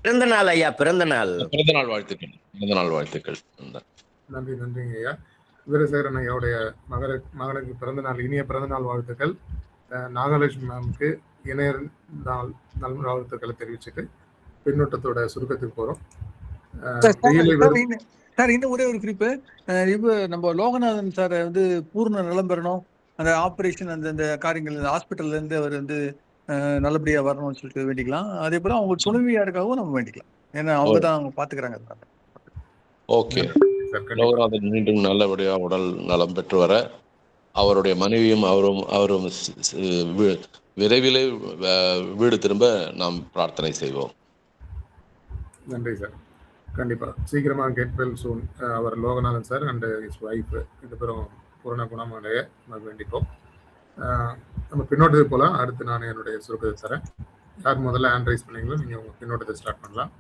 பிறந்த நாள் ஐயா, பிறந்த நாள் வாழ்த்துக்கள். நன்றிங்க ஐயா. வீரசேகரன் ஐயாவுடைய மகனுக்கு பிறந்த நாள், இனிய பிறந்த நாள் வாழ்த்துக்கள். நாகலட்சுமி மேமுக்கு இணைய நாள் நல்வாழ்த்துக்களை தெரிவிச்சுட்டு பின்னோட்டத்தோட சுருக்கத்துக்கு போறோம். சார் இன்னும் ஒரே ஒரு குறிப்பு, இப்போ நம்ம லோகநாதன் சார் வந்து பூர்ண நலம் பெறணும், அந்த ஆப்ரேஷன் அந்த காரியங்கள் ஹாஸ்பிட்டல்ல இருந்து அவர் வந்து நல்லபடியா வரணும்னு சொல்லிட்டு வேண்டிக்கலாம். அதே போல அவங்க துணைவியாருக்காகவும் நம்ம வேண்டிக்கலாம். ஏன்னா அவங்க தான் அவங்க பாத்துக்கிறாங்க. ஓகே. சார் கண்டிப்பா லோகநாதன் மீண்டும் நல்லபடியா உடல் நலம் பெற்று வர, அவருடைய மனைவியும் அவரும் விரைவிலே வீடு திரும்ப நாம் பிரார்த்தனை செய்வோம். நன்றி சார். கண்டிப்பா சீக்கிரமா கெட் வெல் சூன் அவர் Loganathan sir and his wife 2 பேரும் பூரண குணமடைய நம்ம வேண்டிப்போம். நம்ம பின்னோட்டது போலாம். அடுத்து நான் என்னுடைய சுருக்கத்தை தரேன். யார் முதல்ல ஹேண்ட் ரைஸ் பண்ணீங்களோ நீங்க உங்க பின்னோட்டத்தை ஸ்டார்ட் பண்ணலாம்.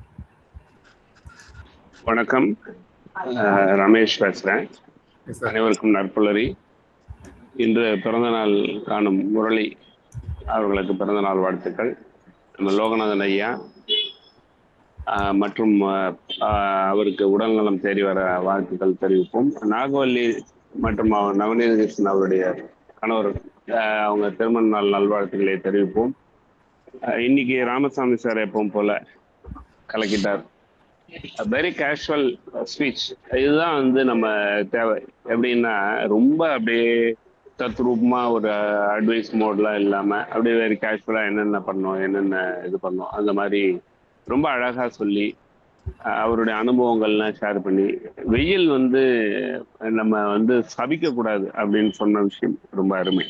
வணக்கம், ரமேஷ் பேசுறேன். Yes, sir. அனைவருக்கும் நற்புலரி. இன்று பிறந்த நாள் காணும் முரளி அவர்களுக்கு பிறந்த நாள் வாழ்த்துக்கள். நம்ம லோகநாதன் ஐயா மற்றும் அவருக்கு உடல்நலம் தேடி வர வாழ்த்துக்கள் தெரிவிப்போம். நாகவல்லி மற்றும் நவநீத கிருஷ்ணன் அவருடைய கணவர் அவங்க திருமண நாள் நல்வாழ்த்துக்களை தெரிவிப்போம். இன்னைக்கு ராமசாமி சார் எப்பவும் போல கலக்கிட்டார். Very casual speech. இதுதான் வந்து நம்ம தேவை. எப்படின்னா ரொம்ப அப்படியே தத்ரூபமா ஒரு அட்வைஸ் மோட்லாம் இல்லாம அப்படியே வெரி கேஷுவலா என்னென்ன பண்ணோம் என்னென்ன இது பண்ணோம் அந்த மாதிரி ரொம்ப அழகா சொல்லி அவருடைய அனுபவங்கள்லாம் ஷேர் பண்ணி, வெயில் வந்து நம்ம வந்து சபிக்க கூடாது அப்படின்னு சொன்ன விஷயம் ரொம்ப அருமை.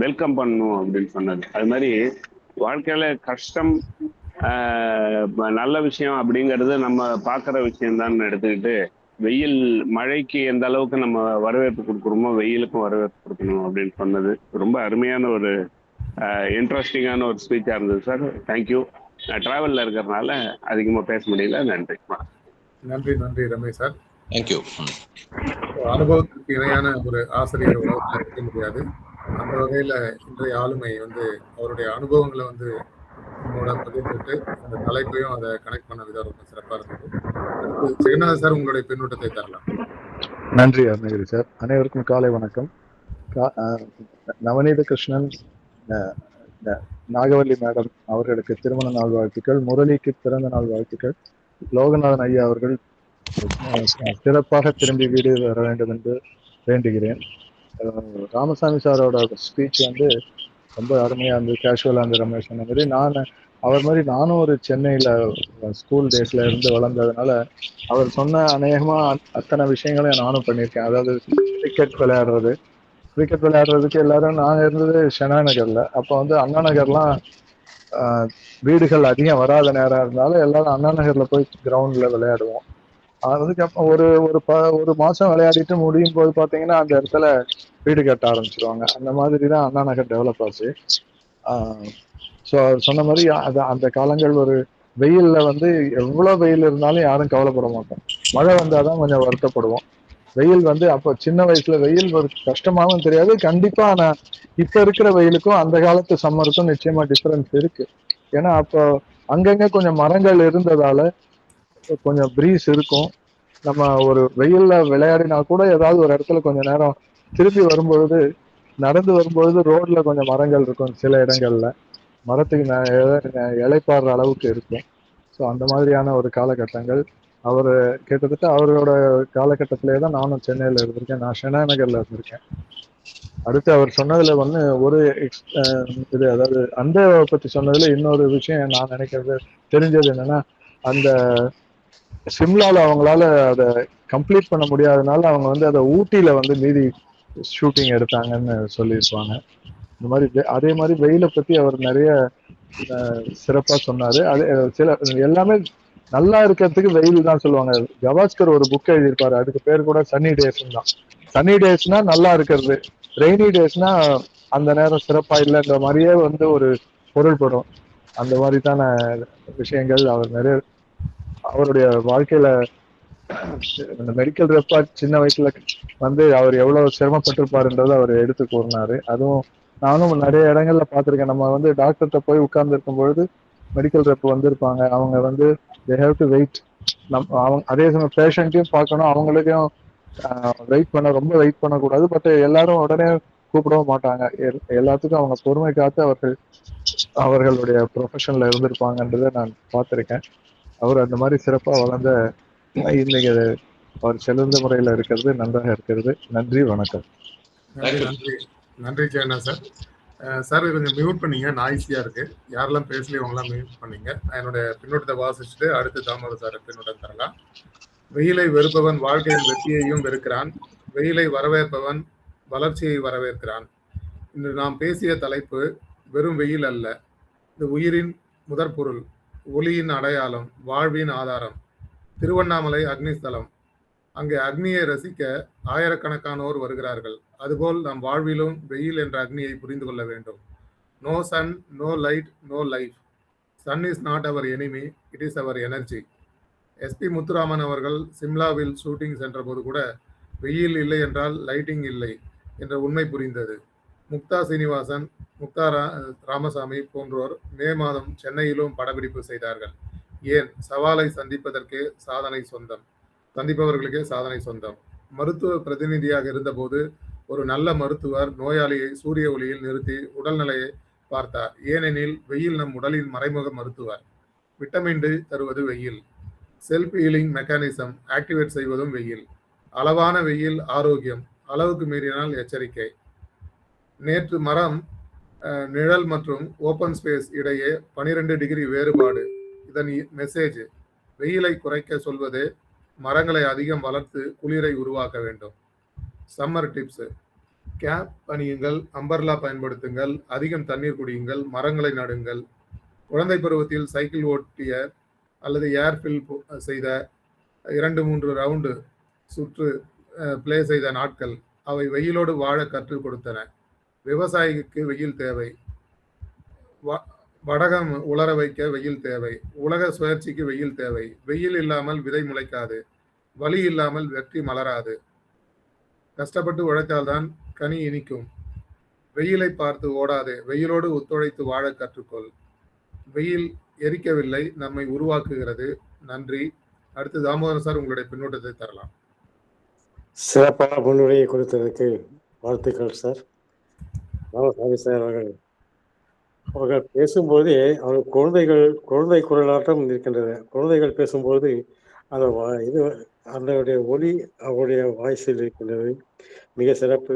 வெல்கம் பண்ணணும் அப்படின்னு சொன்னது. அது மாதிரி வாழ்க்கையில கஷ்டம் நல்ல விஷயம் அப்படிங்கிறது நம்ம பார்க்குற விஷயம்தான் எடுத்துக்கிட்டு, வெயில் மழைக்கு எந்த அளவுக்கு நம்ம வரவேற்பு கொடுக்குறோமோ வெயிலுக்கும் வரவேற்பு கொடுக்கணும் அப்படின்னு சொன்னது ரொம்ப அருமையான ஒரு இன்ட்ரெஸ்டிங்கான ஒரு ஸ்பீச்சாக இருந்தது சார். தேங்க்யூ. நான் டிராவலில் இருக்கிறதுனால அதிகமாக பேச முடியல. நன்றி. நன்றி ரமேஷ் சார். தேங்க்யூ. அனுபவத்திற்கு இணையான ஒரு ஆசிரியர் உலகத்தில் இருக்க முடியாது. அந்த வகையில் இன்றைய ஆளுமை வந்து அவருடைய அனுபவங்களை வந்து நம்மளோட பகிர்ந்துட்டு அந்த தலைப்பையும் அதை கனெக்ட் பண்ண விதம் ரொம்ப சிறப்பாக இருந்தது. அடுத்து ஜெகநாதன் சார் உங்களுடைய பின்னூட்டத்தை தரலாம். நன்றி அருணகிரி சார். அனைவருக்கும் காலை வணக்கம். நவநீத கிருஷ்ணன், நாகவல்லி மேடம் அவர்களுக்கு திருமண நாள் வாழ்த்துக்கள். முரளிக்கு பிறந்த நாள் வாழ்த்துக்கள். லோகநாதன் ஐயா அவர்கள் சிறப்பாக திரும்பி வீடு வர வேண்டும் என்று வேண்டுகிறேன். ராமசாமி சாரோட ஸ்பீச் வந்து ரொம்ப அருமையாக இருந்தது, கேஷுவலாக இருந்தது. ரமேஷ் சொன்ன மாதிரி அவர் மாதிரி நானும் ஒரு சென்னையில் ஸ்கூல் டேஸில் இருந்து வளர்ந்ததுனால அவர் சொன்ன அநேகமாக அத்தனை விஷயங்களையும் நானும் பண்ணியிருக்கேன். அதாவது கிரிக்கெட் விளையாடுறதுக்கு எல்லாரும் நாங்கள் இருந்தது ஷெனா நகரில். அப்போ வந்து அண்ணா நகர்லாம் வீடுகள் அதிகம் வராத நேரம் இருந்தாலும் எல்லாரும் அண்ணா நகரில் போய் கிரவுண்டில் விளையாடுவோம். அதுக்கப்புறம் ஒரு மாதம் விளையாடிட்டு முடியும் போது பார்த்தீங்கன்னா அந்த இடத்துல வீடு கட்ட ஆரம்பிச்சிருவாங்க. அந்த மாதிரி தான் அண்ணா நகர் டெவலப் ஆச்சு. ஸோ அவர் சொன்ன மாதிரி அந்த காலங்கள் ஒரு வெயிலில் வந்து எவ்வளோ வெயில் இருந்தாலும் யாரும் கவலைப்பட மாட்டோம். மழை வந்தால் தான் கொஞ்சம் வருத்தப்படுவோம். வெயில் வந்து அப்போ சின்ன வயசுல வெயில் ஒரு கஷ்டமாகவும் தெரியாது. கண்டிப்பாக நான் இப்போ இருக்கிற வெயிலுக்கும் அந்த காலத்து சம்மருக்கும் நிச்சயமா டிஃப்ரென்ஸ் இருக்கு. ஏன்னா அப்போ அங்கங்கே கொஞ்சம் மரங்கள் இருந்ததால கொஞ்சம் ப்ரீஸ் இருக்கும். நம்ம ஒரு வெயில்ல விளையாடினா கூட ஏதாவது ஒரு இடத்துல கொஞ்ச நேரம் திருப்பி வரும்பொழுது நடந்து வரும்பொழுது ரோட்ல கொஞ்சம் மரங்கள் இருக்கும். சில இடங்கள்ல மரத்துக்கு இலைப்பாடுற அளவுக்கு இருக்கும். ஸோ அந்த மாதிரியான ஒரு காலகட்டங்கள். அவர் கிட்டத்தட்ட அவரோட காலகட்டத்திலே தான் நானும் சென்னையில் இருந்திருக்கேன். நான் ஷெனா நகர்ல இருந்திருக்கேன். அடுத்து அவர் சொன்னதுல வந்து ஒரு இது, அதாவது அந்த பத்தி சொன்னதுல இன்னொரு விஷயம் நான் நினைக்கிறது தெரிஞ்சது என்னன்னா, அந்த சிம்லால அவங்களால அதை கம்ப்ளீட் பண்ண முடியாதனால அவங்க வந்து அதை ஊட்டியில வந்து மீதி ஷூட்டிங் எடுத்தாங்கன்னு சொல்லியிருப்பாங்க. இந்த மாதிரி அதே மாதிரி வெயிலை பத்தி அவர் நிறைய சிறப்பா சொன்னாரு. அது சில எல்லாமே நல்லா இருக்கிறதுக்கு வெயில் தான் சொல்லுவாங்க. கவாஸ்கர் ஒரு புக் எழுதியிருப்பாரு, அதுக்கு பேர் கூட சன்னி டேஸ் தான். சன்னி டேஸ்னா நல்லா இருக்கிறது, ரெய்னி டேஸ்னா அந்த நேரம் சிறப்பா இல்லைன்ற மாதிரியே வந்து ஒரு பொருள்படும். அந்த மாதிரிதான விஷயங்கள் அவர் நிறைய அவருடைய வாழ்க்கையில இந்த மெடிக்கல் ரெப்பா சின்ன வயசுல வந்து அவர் எவ்வளவு சிரமப்பட்டிருப்பாருன்றதை அவர் எடுத்து கூறினாரு. அதுவும் நானும் நிறைய இடங்கள்ல பார்த்திருக்கேன். நம்ம வந்து டாக்டர்கிட்ட போய் உட்கார்ந்து இருக்கும் பொழுது மெடிக்கல் ரெப் வந்திருப்பாங்க. அவங்க வந்து they have to wait. அவங்க அதே சமயம் பேஷண்ட்டையும் பார்க்கணும், அவங்களுக்கும் ரொம்ப வெயிட் பண்ணக்கூடாது. பட் எல்லாரும் உடனே கூப்பிடவும் மாட்டாங்க. எல்லாத்துக்கும் அவங்க பொறுமை காத்து அவர்களுடைய ப்ரொஃபஷன்ல இருந்திருப்பாங்கன்றதை நான் பார்த்திருக்கேன். அவர் அந்த மாதிரி சிறப்பா வளர்ந்த இன்னைக்கு அவர் சிறந்த முறையில இருக்கிறது நன்றாக இருக்கிறது. நன்றி, வணக்கம். நன்றி ஜெயனா சார். சார் கொஞ்சம் மியூட் பண்ணீங்க, நாய்ஸியா இருக்கு. யாரெல்லாம் பேசலையோ அவங்களாம் மியூட் பண்ணீங்க. நான் என்னோட பின்னோட்டத்தை வாசிச்சுட்டு அடுத்து தாமோதர் சார் பின்னோட்டம் தரலாம். வெயிலை வெறுப்பவன் வாழ்க்கையின் வெற்றியையும் வெறுக்கிறான், வெயிலை வரவேற்பவன் வளர்ச்சியை வரவேற்கிறான். இன்று நாம் பேசிய தலைப்பு வெறும் வெயில் அல்ல, இது உயிரின் முதற்பொருள், ஒளியின் அடையாளம், வாழ்வின் ஆதாரம். திருவண்ணாமலை அக்னிஸ்தலம், அங்கே அக்னியை ரசிக்க ஆயிரக்கணக்கானோர் வருகிறார்கள். அதுபோல் நம் வாழ்விலும் வெயில் என்ற அக்னியை புரிந்து கொள்ள வேண்டும். No sun, no light, no life. Sun is not our enemy, it is our energy. SP Muthuraman அவர்கள் சிம்லாவில் ஷூட்டிங் சென்ற போது கூட வெயில் இல்லை என்றால் லைட்டிங் இல்லை என்ற உண்மை புரிந்தது. முக்தா சீனிவாசன், முக்தா ராமசாமி போன்றோர் மே மாதம் சென்னையிலும் படப்பிடிப்பு செய்தார்கள். ஏன்? சவாலை சந்திப்பதற்கே சாதனை சொந்தம், சந்திப்பவர்களுக்கே சாதனை சொந்தம். மருத்துவ பிரதிநிதியாக இருந்தபோது ஒரு நல்ல மருத்துவர் நோயாளியை சூரிய ஒளியில் நிறுத்தி உடல்நிலையை பார்த்தார். ஏனெனில் வெயில் நம் உடலின் மறைமுக மருத்துவர். விட்டமின் டி தருவது வெயில். செல்ஃப் ஹீலிங் மெக்கானிசம் ஆக்டிவேட் செய்வதும் வெயில். அளவான வெயில் ஆரோக்கியம், அளவுக்கு மீறினால் எச்சரிக்கை. நேற்று மரம் நிழல் மற்றும் ஓப்பன் ஸ்பேஸ் இடையே 12 டிகிரி வேறுபாடு. இதன் மெசேஜ், வெயிலை குறைக்க சொல்வது மரங்களை அதிகம் வளர்த்து குளிரை உருவாக்க வேண்டும். சம்மர் டிப்ஸ்: கேப் அணியுங்கள், அம்பர்லா பயன்படுத்துங்கள், அதிகம் தண்ணீர் குடியுங்கள், மரங்களை நடுங்கள். குழந்தை பருவத்தில் சைக்கிள் ஓட்டிய அல்லது ஏர்ஃபில் செய்த 2-3 ரவுண்டு சுற்று பிளே செய்த நாட்கள் அவை வெயிலோடு வாழ கற்றுக் கொடுத்தன. விவசாயிக்கு வெயில் தேவை, வடகம் உலர வைக்க வெயில் தேவை, உலக சுழற்சிக்கு வெயில் தேவை. வெயில் இல்லாமல் விதை முளைக்காது, வலி இல்லாமல் வெற்றி மலராது. கஷ்டப்பட்டு உழைத்தால்தான் கனி இனிக்கும். வெயிலை பார்த்து ஓடாதே, வெயிலோடு ஒத்துழைத்து வாழ கற்றுக்கொள். வெயில் எரிக்கவில்லை, நம்மை உருவாக்குகிறது. நன்றி. அடுத்து தாமோதரன் சார் உங்களுடைய பின்னூட்டத்தை தரலாம். சிறப்பான முன்னுரையை கொடுத்ததற்கு வாழ்த்துக்கள் சார். ராமசாமி சார் அவர்கள் பேசும்போதே அவர் குழந்தை குரலாட்டம் இருக்கின்றது. குழந்தைகள் பேசும்போது அந்த இது அதனுடைய ஒலி அவருடைய வாய்ஸில் இருக்கின்றது. மிக சிறப்பு.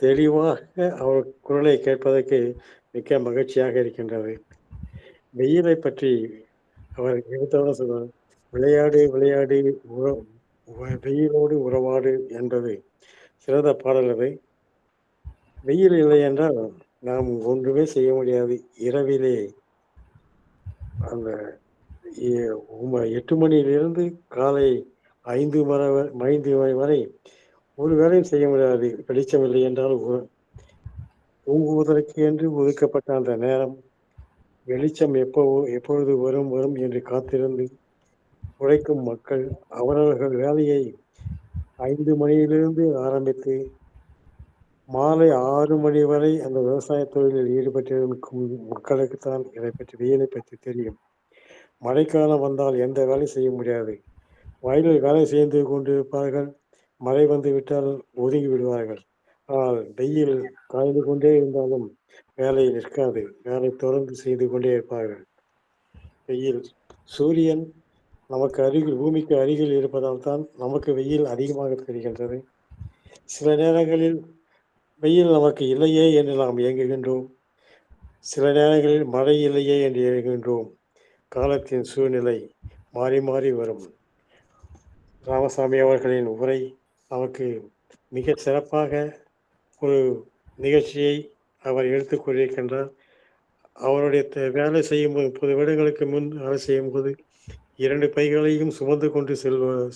தெளிவாக அவர் குரலை கேட்பதற்கு மிக்க மகிழ்ச்சியாக இருக்கின்றது. வெயிலை பற்றி அவர் எடுத்தவுடன் சொல்வார், விளையாடு விளையாடு வெயிலோடு உறவாடு என்பது சிறந்த பாடல். அது வெயில் இல்லை என்றால் நாம் ஒன்றுமே செய்ய முடியாது. இரவிலே அந்த 8 மணியிலிருந்து காலை 5 மணி வரை ஒரு வேலையும் செய்ய முடியாது. வெளிச்சம் இல்லை என்றால் தூங்குவதற்கு என்று ஒதுக்கப்பட்ட அந்த நேரம் வெளிச்சம் எப்பொழுது வரும் என்று காத்திருந்து உழைக்கும் மக்கள் அவரவர்கள் வேலையை 5 மணியிலிருந்து ஆரம்பித்து மாலை 6 மணி வரை அந்த விவசாய தொழிலில் ஈடுபட்டிருக்கும் மக்களுக்குத்தான் இதை பற்றி வெயிலை பற்றி தெரியும். மழைக்காலம் வந்தால் எந்த வேலை செய்ய முடியாது. வயலில் வேலை செய்து கொண்டிருப்பார்கள், மழை வந்து விட்டால் ஒதுங்கி விடுவார்கள். ஆனால் வெயில் காய்ந்து கொண்டே இருந்தாலும் வேலை நிற்காது, வேலை தொடர்ந்து செய்து கொண்டே இருப்பார்கள். வெயில், சூரியன் நமக்கு அருகில், பூமிக்கு அருகில் இருப்பதால் தான் நமக்கு வெயில் அதிகமாக தெரிகின்றது. சில நேரங்களில் வெயில் நமக்கு இல்லையே என்று நாம் இயங்குகின்றோம், சில நேரங்களில் மழை இல்லையே என்று இயங்குகின்றோம். காலத்தின் சூழ்நிலை மாறி மாறி வரும். ராமசாமி அவர்களின் உரை நமக்கு மிக சிறப்பாக ஒரு நிகழ்ச்சியை அவர் எடுத்துக் கொண்டிருக்கின்றார். அவருடைய வேலை செய்யும்போது 30 வருடங்களுக்கு முன் வேலை செய்யும்போது 2 பைகளையும் சுமந்து கொண்டு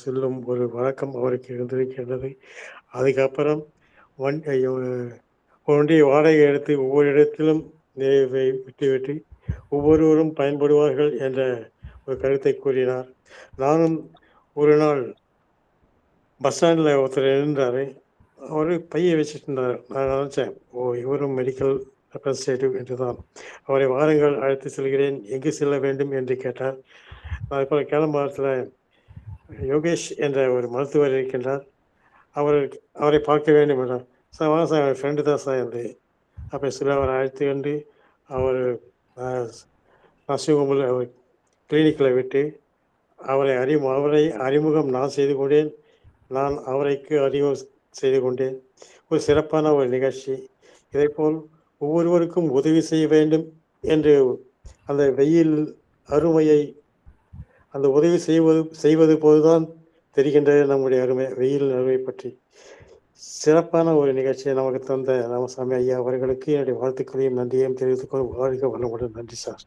செல்லும் ஒரு வழக்கம் அவருக்கு இருந்திருக்கின்றது. அதுக்கப்புறம் ஒன்றிய வாடகை எடுத்து ஒவ்வொரு இடத்திலும் விட்டுவிட்டு ஒவ்வொருவரும் பயன்படுவார்கள் என்ற ஒரு கருத்தை கூறினார். நானும் ஒரு நாள் பஸ் ஸ்டாண்டில் ஒருத்தர் இருந்தார், அவர் பையை வச்சுட்டு இருந்தார். நான் நினச்சேன், இவரும் மெடிக்கல் ரெப்ரஸன்டேட்டிவ் என்று தான். அவரை வாருங்கள், அழைத்து செல்கிறேன், எங்கு செல்ல வேண்டும் என்று கேட்டார். நான் இப்போ கிளம்பாரத்தில் யோகேஷ் என்ற ஒரு மருத்துவர் இருக்கின்றார், அவரை பார்க்க வேண்டும் என்றார். சார் வாங்க சார், என் ஃப்ரெண்டு தான் சார் என்று. அப்போ சில அவரை அழைத்து கொண்டு அவர் நர்சிங் அவர் கிளினிக்கில் விட்டு அவரை அறிமுகம் நான் செய்து கொண்டேன், நான் அவரைக்கு அறிமுகம் செய்து கொண்டேன். ஒரு சிறப்பான ஒரு நிகழ்ச்சி. இதைப்போல் ஒவ்வொருவருக்கும் உதவி செய்ய வேண்டும் என்று அந்த வெயில் அருமையை அந்த உதவி செய்வது போதுதான் தெரிகின்றது நம்முடைய அருமை வெயில் அருமை பற்றி. சிறப்பான ஒரு நிகழ்ச்சியை நமக்கு தந்த ராமசாமி ஐயா அவர்களுக்கு என்னுடைய வாழ்த்துக்களையும் நன்றியையும் தெரிவித்துக் கொண்டு வாழ்க வளமுடன். நன்றி சார்.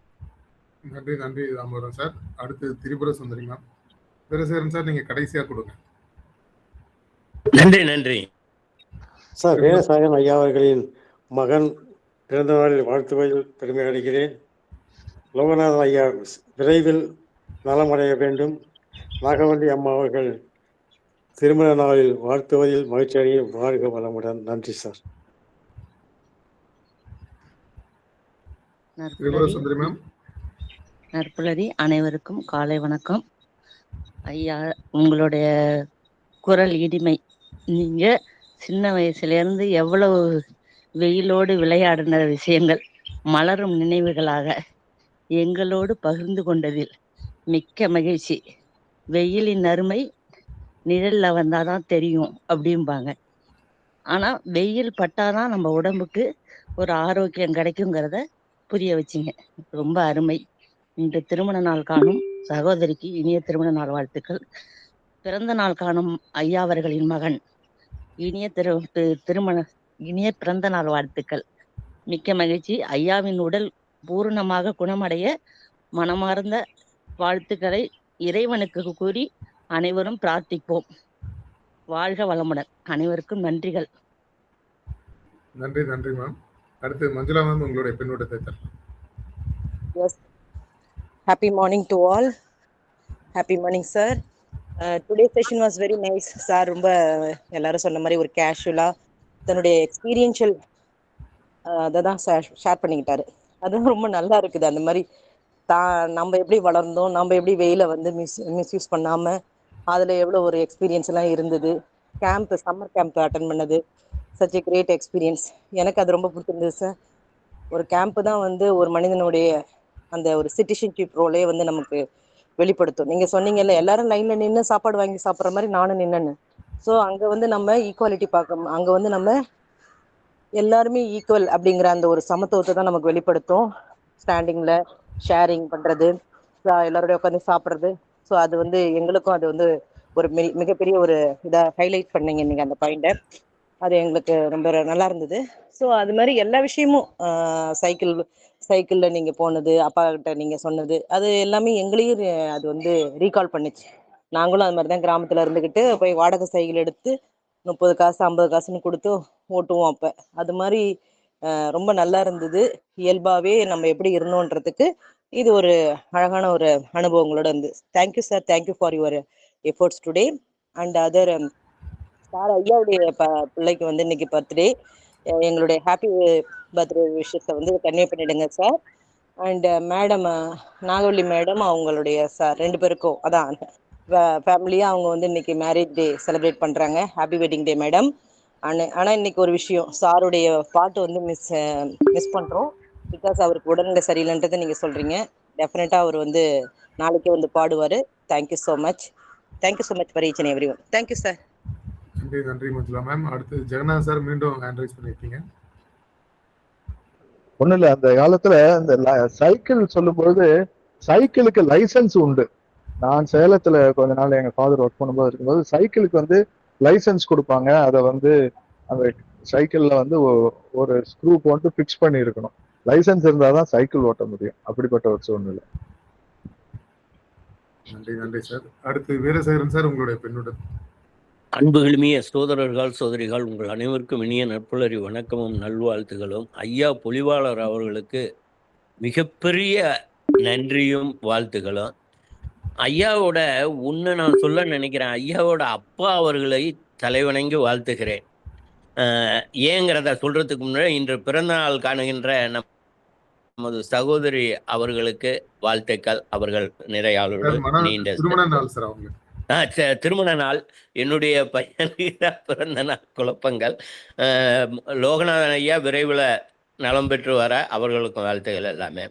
நன்றி நன்றி ராமவரம் சார். அடுத்து திரிபுர சுந்தரி மேம். வீரசேகரன் சார், நீங்க கடைசியா கொடுங்க. நன்றி நன்றி சார். வீரசாகரன் ஐயா அவர்களின் மகன் பிறந்த நாளில் வாழ்த்துவதில் பெருமை அடைகிறேன். லோகநாதன் ஐயா விரைவில் நலமடைய வேண்டும். நாகவல்லி அம்மா அவர்கள் திருமண நாளில் வாழ்த்துவதில் மகிழ்ச்சி அடைய வாழ்க வளமுடன். நன்றி சார். திரிபுர சுந்தரி மேம். நற்புலரி அனைவருக்கும் காலை வணக்கம். ஐயா, உங்களுடைய குரல் இனிமை. நீங்க சின்ன வயசுல இருந்து எவ்வளவு வெயிலோடு விளையாடின விஷயங்கள் மலரும் நினைவுகளாக எங்களோடு பகிர்ந்து கொண்டதில் மிக்க மகிழ்ச்சி. வெயிலின் அருமை நிழல்ல வந்தாதான் தெரியும் அப்படிம்பாங்க. ஆனா வெயில் பட்டாதான் நம்ம உடம்புக்கு ஒரு ஆரோக்கியம் கிடைக்குங்கிறத புரிய வச்சிங்க. ரொம்ப அருமை. இன்று திருமண நாள் காணும் சகோதரிக்கு இனிய திருமண நாள் வாழ்த்துக்கள். பிறந்த நாள் காணும் ஐயா அவர்களின் மகன் இனிய பிறந்த நாள் வாழ்த்துக்கள். மிக்க மகிழ்ச்சி. ஐயாவின் உடல் பூரணமாக குணமடைய மனமார்ந்த வாழ்த்துக்களை இறைவனுக்கு கூறி அனைவரும் பிரார்த்திப்போம். வாழ்க வளமுடன். அனைவருக்கும் நன்றிகள். நன்றி நன்றி மேம். அடுத்து மஞ்சுளா மேம், உங்களுடைய பின்னூட்டத்தை தரலாம். Yes. Happy morning to all. Happy morning, sir. Today's session was very nice. Sir, ரொம்ப எல்லாரும் சொன்ன மாதிரி ஒரு கேஷுவலா தன்னுடைய எக்ஸ்பீரியன்ஷியல் அதை தான் ஷேர் பண்ணிக்கிட்டாரு. அதுவும் ரொம்ப நல்லா இருக்குது. அந்த மாதிரி நம்ம எப்படி வளர்ந்தோம், நம்ம எப்படி வெயில வந்து மிஸ்யூஸ் பண்ணாம அதுல எவ்வளவு ஒரு எக்ஸ்பீரியன்ஸ் எல்லாம் இருந்தது. சம்மர் கேம்ப் அட்டன் பண்ணது சச் எ கிரேட் எக்ஸ்பீரியன்ஸ். எனக்கு அது ரொம்ப பிடிச்சிருந்தது சார். ஒரு கேம்ப் தான் வந்து ஒரு மனிதனுடைய அந்த ஒரு சிட்டிசன்ஷிப் ரோலே வந்து நமக்கு வெளிப்படுத்தும். நீங்க சொன்னீங்கல்ல, எல்லாரும் லைன்ல நின்று சாப்பாடு வாங்கி சாப்பிட்ற மாதிரி நானும் நின்னேன்னு. ஸோ அங்க வந்து நம்ம ஈக்குவாலிட்டி பார்க்க, அங்க வந்து நம்ம எல்லாருமே ஈக்குவல் அப்படிங்கிற அந்த ஒரு சமத்துவத்தை தான் நமக்கு வெளிப்படுத்தும். ஸ்டாண்டிங்ல ஷேரிங் பண்றது, எல்லாரோடய உட்காந்து சாப்பிட்றது. ஸோ அது வந்து எங்களுக்கும் அது வந்து ஒரு மிகப்பெரிய ஒரு இதை ஹைலைட் பண்ணீங்க நீங்க அந்த பாயிண்ட்டை. அது எங்களுக்கு ரொம்ப நல்லா இருந்தது. ஸோ அது மாதிரி எல்லா விஷயமும் சைக்கிளில் நீங்கள் போனது, அப்பா கிட்ட நீங்கள் சொன்னது, அது எல்லாமே எங்களையும் அது வந்து ரீகால் பண்ணிச்சு. நாங்களும் அது மாதிரி தான் கிராமத்தில் இருந்துக்கிட்டு போய் வாடகை சைக்கிள் எடுத்து 30 காசு 50 காசுன்னு கொடுத்து ஓட்டுவோம். அப்போ அது மாதிரி ரொம்ப நல்லா இருந்தது. இயல்பாகவே நம்ம எப்படி இருந்தோன்றதுக்கு இது ஒரு அழகான ஒரு அனுபவங்களோட இருந்து. Thank you sir. Thank you for your efforts today. And other sir, ஐயாவுடைய பிள்ளைக்கு வந்து இன்னைக்கு பர்த்டே. எங்களுடைய ஹாப்பி பர்த்டே விஷயத்தை வந்து கன்வே பண்ணிடுங்க sir. And madam Nagavalli madam, அவங்களுடைய சார் 2 பேருக்கும் அதான் ஃபேமிலியாக அவங்க வந்து இன்னைக்கு மேரேஜ் டே செலிப்ரேட் பண்ணுறாங்க. Happy wedding day madam. ஆனால் இன்னைக்கு ஒரு விஷயம், சாருடைய பாட்டு வந்து மிஸ் பண்ணுறோம். பிகாஸ் அவருக்கு உடல்நிலை சரியில்லைன்றதை நீங்கள் சொல்கிறீங்க. டெஃபினட்டாக அவர் வந்து நாளைக்கே வந்து பாடுவார். Thank you so much. Thank you so much for each and every one. Thank you sir. நன்றி நன்றி மஞ்சுளா மேம். அடுத்து ஜெகநாத் சார், மீண்டும் ஹேண்ட் ரைஸ் பண்ணியிருக்கீங்க. ஒண்ணு இல்ல, அந்த காலத்துல இந்த சைக்கிள் சொல்லும்போது சைக்கிளுக்கு லைசன்ஸ் உண்டு. நான் சேலத்துல கொஞ்ச நாள் எங்க ஃபாதர் ஒர்க் பண்ணும்போது இருக்கும்போது சைக்கிளுக்கு வந்து லைசன்ஸ் கொடுப்பாங்க. அதை வந்து அந்த சைக்கிள்ல வந்து ஒரு ஸ்க்ரூ போட்டு பிக்ஸ் பண்ணி இருக்கணும். லைசன்ஸ் இருந்தாதான் சைக்கிள் ஓட்ட முடியும். அப்படிப்பட்ட ஒரு சூழ்நிலை. நன்றி நன்றி சார். அடுத்து வீரசேகரன் சார், உங்களுடைய பின்னூட்டம். அன்புகளுமிய சோதரர்கள் சோதரிகள், உங்கள் அனைவருக்கும் இனிய நட்புலரி வணக்கமும் நல்வாழ்த்துகளும். ஐயா பொலிவாளர் அவர்களுக்கு மிகப்பெரிய நன்றியும் வாழ்த்துக்களும். ஐயாவோட ஒன்று நான் சொல்ல நினைக்கிறேன். ஐயாவோட அப்பா அவர்களை தலைவணங்கி வாழ்த்துகிறேன். ஏங்கிறத சொல்றதுக்கு முன்னாடி இன்று பிறந்த நாள் காணுகின்ற நமது சகோதரி அவர்களுக்கு வாழ்த்துக்கள். அவர்கள் நிறைய நீண்ட திருமண நாள். என்னுடைய பையனுக்கு பிறந்த நாள் குழப்பங்கள். லோகநாதன் ஐயா விரைவில் நலம் பெற்று வர அவர்களுக்கும் வாழ்த்துக்கள் எல்லாமே.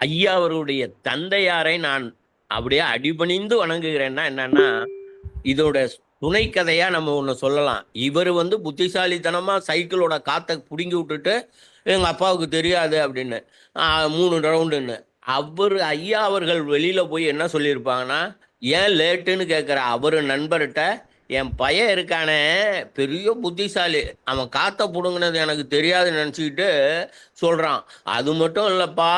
ஐயா அவர்களுடைய தந்தையாரை நான் அப்படியே அடிபணிந்து வணங்குகிறேன்னா என்னன்னா, இதோட துணை கதையா நம்ம ஒன்று சொல்லலாம். இவர் வந்து புத்திசாலித்தனமா சைக்கிளோட காத்தை பிடுங்கி விட்டுட்டு எங்க அப்பாவுக்கு தெரியாது அப்படின்னு 3 ரவுண்டுன்னு. ஐயா அவர்கள் வெளியில போய் என்ன சொல்லியிருப்பாங்கன்னா, ஏன் லேட்டுன்னு கேட்குற அவரு நண்பர்கிட்ட, என் பையன் இருக்கானே பெரிய புத்திசாலி, அவன் காத்த பிடுங்கினது எனக்கு தெரியாதுன்னு நினச்சிக்கிட்டு சொல்றான். அது மட்டும் இல்லப்பா,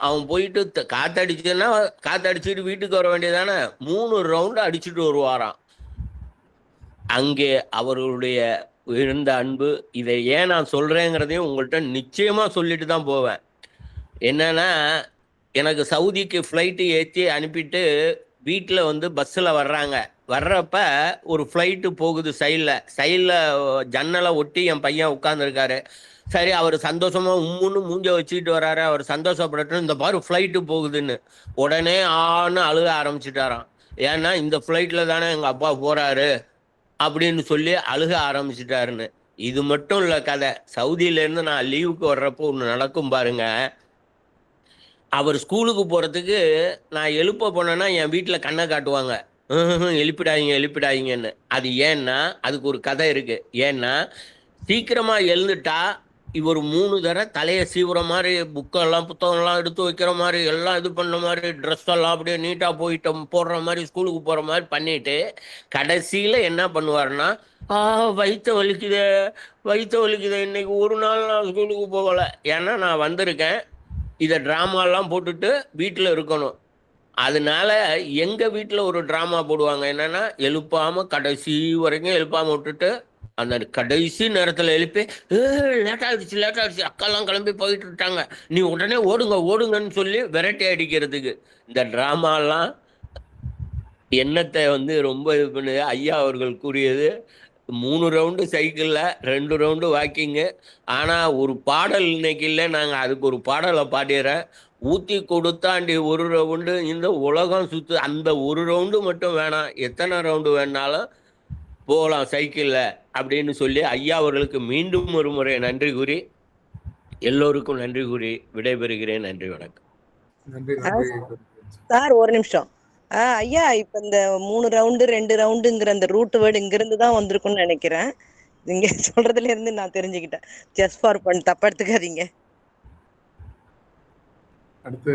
அவன் போயிட்டு காத்தடிச்சுன்னா காத்தடிச்சுட்டு வீட்டுக்கு வர வேண்டியதானே, 3 ரவுண்டு அடிச்சுட்டு வருவாராம். அங்கே அவர்களுடைய இருந்த அன்பு. இதை ஏன் நான் சொல்றேங்கிறதையும் உங்கள்கிட்ட நிச்சயமா சொல்லிட்டு தான் போவேன். என்னன்னா, எனக்கு சவுதிக்கு ஃப்ளைட்டு ஏற்றி அனுப்பிட்டு வீட்டில் வந்து பஸ்ஸில் வர்றாங்க. வர்றப்ப ஒரு ஃப்ளைட்டு போகுது சைடில் ஜன்னலை ஒட்டி என் பையன் உட்காந்துருக்காரு. சரி, அவர் சந்தோஷமா உம்முன்னு மூஞ்ச வச்சுக்கிட்டு வர்றாரு. அவர் சந்தோஷப்படட்டும், இந்த பாரு ஃப்ளைட்டு போகுதுன்னு. உடனே ஆன்னு அழுக ஆரம்பிச்சுட்டாராம். ஏன்னா இந்த ஃப்ளைட்டில் தானே எங்கள் அப்பா போறாரு அப்படின்னு சொல்லி அழுக ஆரம்பிச்சிட்டாருன்னு. இது மட்டும் இல்லை கதை. சவுதியிலேருந்து நான் லீவுக்கு வர்றப்போ ஒன்று நடக்கும் பாருங்க. அவர் ஸ்கூலுக்கு போகிறதுக்கு நான் எழுப்ப போனேன்னா என் வீட்டில் கண்ணை காட்டுவாங்க, எழுப்பிடாதீங்கன்னு. அது ஏன்னா அதுக்கு ஒரு கதை இருக்குது. ஏன்னா சீக்கிரமாக எழுந்துட்டா இவர் 3 தடவை தலையை சீவுற மாதிரி, புத்தகம்லாம் எடுத்து வைக்கிற மாதிரி, எல்லாம் இது பண்ண மாதிரி, ட்ரெஸ் எல்லாம் அப்படியே நீட்டாக போடுற மாதிரி, ஸ்கூலுக்கு போகிற மாதிரி பண்ணிட்டு கடைசியில் என்ன பண்ணுவார்னா, வயிற்ற வலிக்குது, இன்னைக்கு ஒரு நாள் நான் ஸ்கூலுக்கு போகலை, ஏன்னா நான் வந்திருக்கேன், இதை ட்ராமாலாம் போட்டுட்டு வீட்டில் இருக்கணும். அதனால எங்கள் வீட்டில் ஒரு ட்ராமா போடுவாங்க. என்னென்னா, கடைசி வரைக்கும் எழுப்பாமல் விட்டுட்டு அந்த கடைசி நேரத்தில் எழுப்பி, லேட் ஆகிடுச்சு, அக்காலாம் கிளம்பி போயிட்டு இருக்காங்க, நீ உடனே ஓடுங்கன்னு சொல்லி விரட்டி அடிக்கிறதுக்கு. இந்த ட்ராமாலாம் எண்ணத்தை வந்து ரொம்ப இது பண்ணுது. ஐயா அவர்கள் கூறியது 3 ரவுண்டு சைக்கிளில், 2 ரவுண்டு வாக்கிங்கு. ஆனால் ஒரு பாடல் இன்னைக்கு இல்லை, நாங்கள் அதுக்கு ஒரு பாடலை பாடிடுறேன். ஊற்றி கொடுத்தாண்டி 1 ரவுண்டு, இந்த உலகம் சுற்று, அந்த 1 ரவுண்டு மட்டும் வேணாம், எத்தனை ரவுண்டு வேணாலும் போகலாம் சைக்கிளில் அப்படின்னு சொல்லி ஐயா அவர்களுக்கு மீண்டும் ஒரு முறை நன்றி கூறி, எல்லோருக்கும் நன்றி கூறி விடைபெறுகிறேன். நன்றி, வணக்கம். நன்றி. சார் ஒரு நிமிஷம். ஐயா, இப்ப இந்த 3 ரவுண்டு 2 ரவுண்டுங்கிற அந்த ரூட் வேர்டு இங்கிருந்து தான் வந்திருக்கும்னு நினைக்கிறேன். நீங்க சொல்றதுல இருந்து நான் தெரிஞ்சுக்கிட்டேன். ஜஸ்ட் ஃபார் தப்பா எடுத்துக்காதீங்க. அடுத்து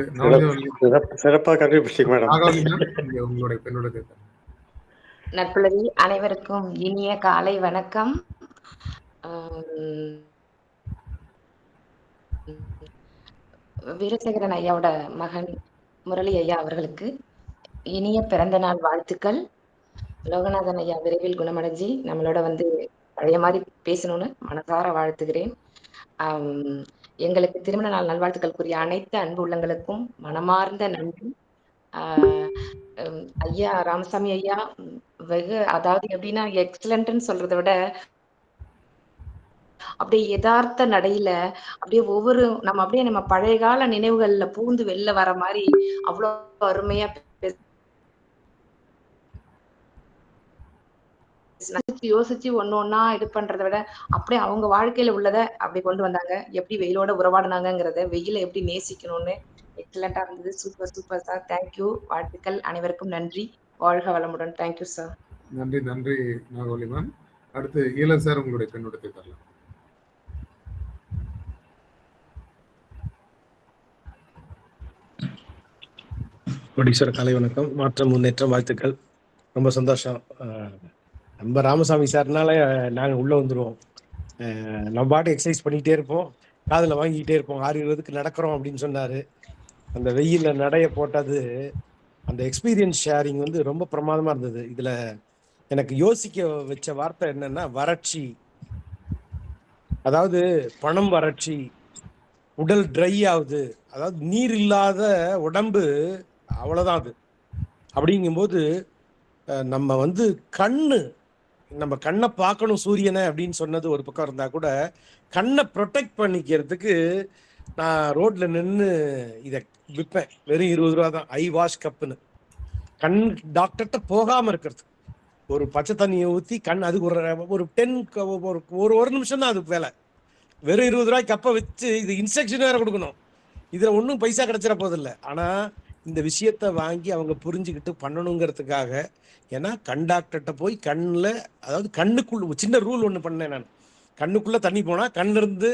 சிறப்பாக கண்டுபிடிச்சிங்க மேடம். உங்களுடைய பெண்ணோட நட்புலவி அனைவருக்கும் இனிய காலை வணக்கம். வீரசேகரன் ஐயாவோட மகன் முரளி ஐயா அவர்களுக்கு இனிய பிறந்த நாள் வாழ்த்துக்கள். லோகநாதன் ஐயா விரைவில் குணமடைஞ்சி நம்மளோட வந்து பழைய மாதிரி பேசணும்னு மனசார வாழ்த்துகிறேன். எங்களுக்கு திருமண நாள் நல்வாழ்த்துக்கள் கூறிய அனைத்து அன்பு உள்ளங்களுக்கும் மனமார்ந்த நன்றி. ஐயா ராமசாமி ஐயா வெகு, அதாவது எப்படின்னா எக்ஸலண்ட்னு சொல்றதை விட அப்படியே யதார்த்த நடையில அப்படியே நம்ம பழைய கால நினைவுகள்ல பூந்து வெளில வர மாதிரி அவ்வளவு அருமையா யோசிச்சு ஒண்ணா இது பண்றதை விட அப்படியே அவங்க வாழ்க்கையில உள்ளத அப்படி கொண்டு வந்தாங்க. எப்படி வெயிலோட உறவாடினாங்கிறத, வெயில எப்படி நேசிக்கணும்னு எக்ஸலண்டா இருந்தது. Super sir. தேங்க்யூ. வாழ்த்துக்கள். அனைவருக்கும் நன்றி. வாழ்க வளமுடன். Thank you sir. நன்றி நாகவல்லிமான். அடுத்து ஈழன் சார், உங்களுடைய பெண்ணோடத்தை தரலாம். கோடீஸ்வர காலை வணக்கம். மாற்றம் முன்னேற்றம் வாழ்த்துக்கள். ரொம்ப சந்தோஷம். நம்ம ராமசாமி சார்னால நாங்கள் உள்ளே வந்துடுவோம். நம்ம பாட்டு எக்ஸசைஸ் பண்ணிக்கிட்டே இருப்போம், காதில் வாங்கிக்கிட்டே இருப்போம். 6:20க்கு நடக்கிறோம் அப்படின்னு சொன்னார். அந்த வெயிலில் நடைய போட்டது, அந்த எக்ஸ்பீரியன்ஸ் ஷேரிங் வந்து ரொம்ப பிரமாதமாக இருந்தது. இதில் எனக்கு யோசிக்க வச்ச வார்த்தை என்னன்னா, வறட்சி. அதாவது பணம் வறட்சி, உடல் ட்ரை ஆகுது, அதாவது நீர் இல்லாத உடம்பு, அவ்வளோதான் அது. அப்படிங்கும்போது நம்ம வந்து நம்ம கண்ணை பார்க்கணும் சூரியனை அப்படின்னு சொன்னது ஒரு பக்கம் இருந்தா கூட, கண்ணை ப்ரொடெக்ட் பண்ணிக்கிறதுக்கு நான் ரோட்ல நின்று இதை விற்பேன். வெறும் 20 ரூபா தான், ஐ வாஷ் கப்புன்னு. கண் டாக்டர்கிட்ட போகாம இருக்கிறது, ஒரு பச்சை தண்ணியை ஊற்றி கண், அதுக்கு ஒரு 10 ஒரு நிமிஷம் தான் அதுக்கு வேலை. வெறும் 20 ரூபாய்க்கு கப்பை வச்சு இது இன்ஸ்ட்ரக்ஷன் வேற கொடுக்கணும். இதுல ஒன்றும் பைசா கிடைச்சிட போதில்லை. ஆனா இந்த விஷயத்த வாங்கி அவங்க புரிஞ்சுக்கிட்டு பண்ணணுங்கிறதுக்காக. ஏன்னா கண்டாக்டர்கிட்ட போய் கண்ணில், அதாவது கண்ணுக்குள்ள சின்ன ரூல் ஒன்று பண்ணேன் நான். கண்ணுக்குள்ளே தண்ணி போனால் கண்ணிருந்து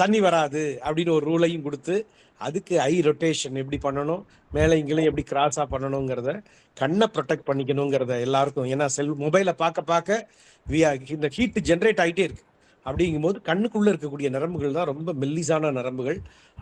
தண்ணி வராது அப்படின்னு ஒரு ரூலையும் கொடுத்து, அதுக்கு ஐ ரொட்டேஷன் எப்படி பண்ணணும், மேலே இங்கேயும் எப்படி கிராஸாக பண்ணணுங்கிறத, கண்ணை ப்ரொடெக்ட் பண்ணிக்கணுங்கிறத எல்லாருக்கும். ஏன்னா மொபைலை பார்க்க இந்த ஹீட்டு ஜென்ரேட் ஆகிட்டே இருக்கு. அப்படிங்கும்போது கண்ணுக்குள்ளே இருக்கக்கூடிய நரம்புகள் தான் ரொம்ப மெல்லிசான நரம்புகள்.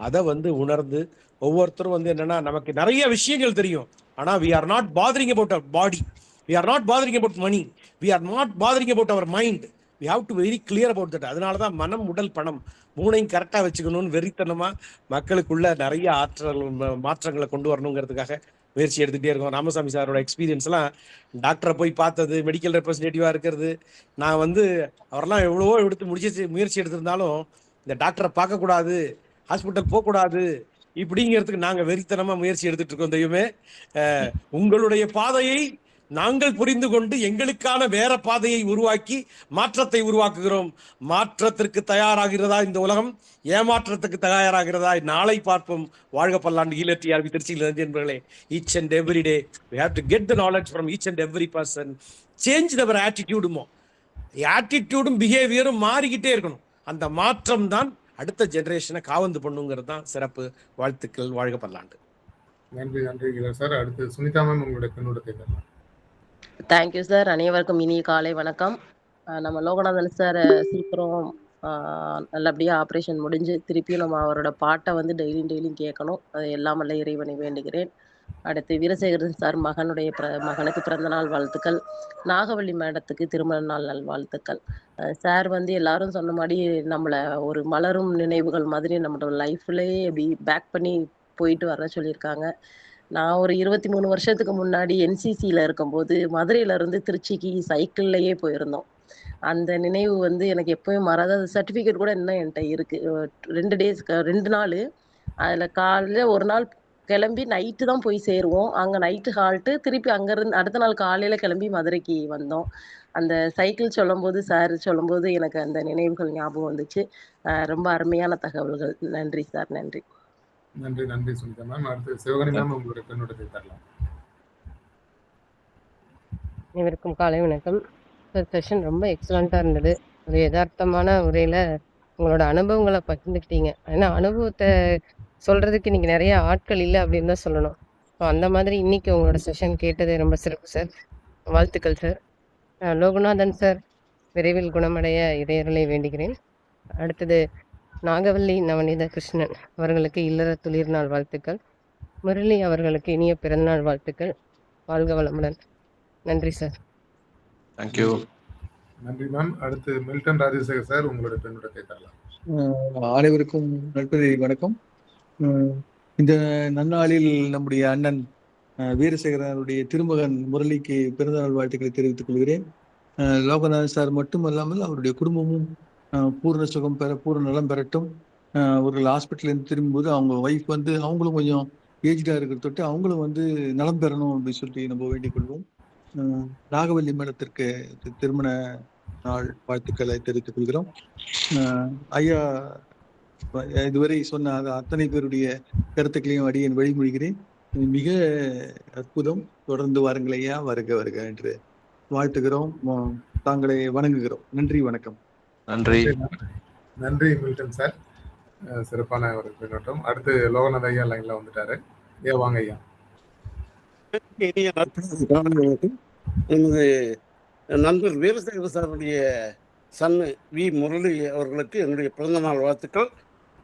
அதை உணர்ந்து ஒவ்வொருத்தரும் என்னன்னா, நமக்கு நிறைய விஷயங்கள் தெரியும், ஆனால் we are not bothering about our body, we are not bothering about money, we are not bothering about our mind. we have to very clear about that. அதனால தான் மனம், உடல், பணம் மூணையும் கரெக்டாக வச்சுக்கணும்னு வெறித்தனமாக மக்களுக்குள்ள நிறைய மாற்றங்களை கொண்டு வரணுங்கிறதுக்காக முயற்சி எடுத்துகிட்டே இருக்கோம். ராமசாமி சாரோட எக்ஸ்பீரியன்ஸ்லாம், டாக்டரை போய் பார்த்தது, மெடிக்கல் ரெப்ரஸன்டேட்டிவாக இருக்கிறது, நான் அவரெல்லாம் எவ்வளவோ முயற்சி எடுத்திருந்தாலும் இந்த டாக்டரை பார்க்கக்கூடாது, ஹாஸ்பிட்டல் போகக்கூடாது இப்படிங்கிறதுக்கு நாங்கள் வெறித்தனமாக முயற்சி எடுத்துட்டு இருக்கோம். தெய்வமே, உங்களுடைய பாதையை நாங்கள் புரிந்து கொண்டு எங்களுக்கான வேற பாதையை உருவாக்கி மாற்றத்தை உருவாக்குகிறோம். மாற்றத்திற்கு தயாராகிறதா இந்த உலகம்? ஏமாற்றத்துக்கு தயாராகிறதா? நாளை பார்ப்போம். வாழ்க பல்லாண்டு. ஈழத்திஆர்பி திருச்சியில் என்பர்களே, each and every day we have to get the knowledge from each and every person. change our attitude. ஆட்டிடியூடும் பிஹேவியரும் மாறிக்கிட்டே இருக்கணும். அந்த மாற்றம் தான் அடுத்த ஜெனரேஷனை காவந்து பண்ணுங்கிறது தான் சிறப்பு. வாழ்த்துக்கள். வாழ்க பல்லாண்டு. நன்றி நன்றி சார். அடுத்து சுனிதா மேம், உங்களுடைய கண்ணோட்டத்தை தரலாம். Thank you sir. அனைவருக்கும் இனிய காலை வணக்கம். நம்ம லோகநாதன் சார் சீக்கிரம் நல்லபடியாக ஆப்ரேஷன் முடிஞ்சு திருப்பியும் நம்ம அவரோட பாட்டை டெய்லியும் கேட்கணும். அது எல்லாம் வல்ல இறைவனை வேண்டுகிறேன். அடுத்து வீரசேகரன் சார் மகனுக்கு பிறந்தநாள் வாழ்த்துக்கள். நாகவள்ளி மேடத்துக்கு திருமண நாள் நல்வாழ்த்துக்கள். சார் எல்லாரும் சொன்ன மாதிரி நம்மளை ஒரு மலரும் நினைவுகள் மாதிரி நம்மளோட லைஃப்லேயே அப்படி பேக் பண்ணி போயிட்டு வர சொல்லியிருக்காங்க. நான் ஒரு 23 வருஷத்துக்கு முன்னாடி என்சிசியில் இருக்கும்போது மதுரையிலேருந்து திருச்சிக்கு சைக்கிள்லையே போயிருந்தோம். அந்த நினைவு எனக்கு எப்போயும் மறாத. சர்டிஃபிகேட் கூட இன்னும் என்கிட்ட இருக்குது. 2 நாள் அதில் காலையில் ஒரு நாள் கிளம்பி நைட்டு தான் போய் சேருவோம். அங்கே நைட்டு ஹால்ட்டு, திருப்பி அங்கேருந்து அடுத்த நாள் காலையில் கிளம்பி மதுரைக்கு வந்தோம். அந்த சைக்கிள் சொல்லும்போது, சார் சொல்லும்போது எனக்கு அந்த நினைவுகள் ஞாபகம் வந்துச்சு. ரொம்ப அருமையான தகவல்கள். நன்றி சார். நன்றி நன்றி நன்றி சுனிதா மேம். அடுத்து சிவகணி மேம், உங்களுடைய கண்ணோட்டத்தை தரலாம். அனைவருக்கும் காலை வணக்கம் சார். செஷன் ரொம்ப எக்ஸலண்ட்டாக இருந்தது. ஒரு யதார்த்தமான முறையில் உங்களோட அனுபவங்களை பகிர்ந்துக்கிட்டீங்க. ஏன்னா அனுபவத்தை சொல்கிறதுக்கு இன்றைக்கி நிறைய ஆட்கள் இல்லை அப்படின்னு தான் சொல்லணும். ஸோ அந்த மாதிரி இன்றைக்கி உங்களோட செஷன் கேட்டது ரொம்ப சிறப்பு சார். வாழ்த்துக்கள் சார். லோகநாதன் சார் விரைவில் குணமடைய இறையர்களை வேண்டுகிறேன். அடுத்தது நாகவல்லி நவநீத கிருஷ்ணன் அவர்களுக்கு இல்லற துளிர் நாள் வாழ்த்துக்கள். முரளி அவர்களுக்கு இனிய பிறந்தநாள் வாழ்த்துக்கள். வாழ்க வளமுடன். நன்றி சார். தேங்க்யூ. நன்றி மேம். அடுத்து மில்டன் ராஜசேகர் சார், உங்களுடைய கண்ணோட்டத்தை தரலாம். அனைவருக்கும் நண்பரே வணக்கம். இந்த நன்னாளில் நம்முடைய அண்ணன் வீரசேகரனுடைய திருமகன் முரளிக்கு பிறந்தநாள் வாழ்த்துக்களை தெரிவித்துக் கொள்கிறேன். லோகநாதன் சார் மட்டுமல்லாமல் அவருடைய குடும்பமும் பூர்ண சுகம் பெற, பூர்ண நலம் பெறட்டும். ஒரு ஹாஸ்பிட்டலேருந்து திரும்பும்போது அவங்க ஒய்ஃப் அவங்களும் கொஞ்சம் ஏஜ்டாக இருக்கிற தொட்டு அவங்களும் நலம் பெறணும் அப்படின்னு சொல்லி நம்ம வேண்டிக் கொள்வோம். நாகவல்லி மேடத்திற்கு திருமண நாள் வாழ்த்துக்களை தெரிவித்துக் கொள்கிறோம். ஐயா இதுவரை சொன்ன அத்தனை பேருடைய கருத்துக்களையும் அடியேன் வழிமொழிகிறேன். மிக அற்புதம். தொடர்ந்து வாருங்கள் ஐயா, வருக வருக என்று வாழ்த்துகிறோம். தாங்களை வணங்குகிறோம். நன்றி, வணக்கம். நன்றி நன்றி மில்டன் சார். சிறப்பான ஒரு பின்னோட்டம். அடுத்து லோகநாத் ஐயா லைன்ல வந்துட்டாரு. ஐயா வாங்க ஐயா. எனது நண்பர் வீரசேகர சாருடைய சன்னு வி முரளி அவர்களுக்கு என்னுடைய பிறந்த நாள் வாழ்த்துக்கள்.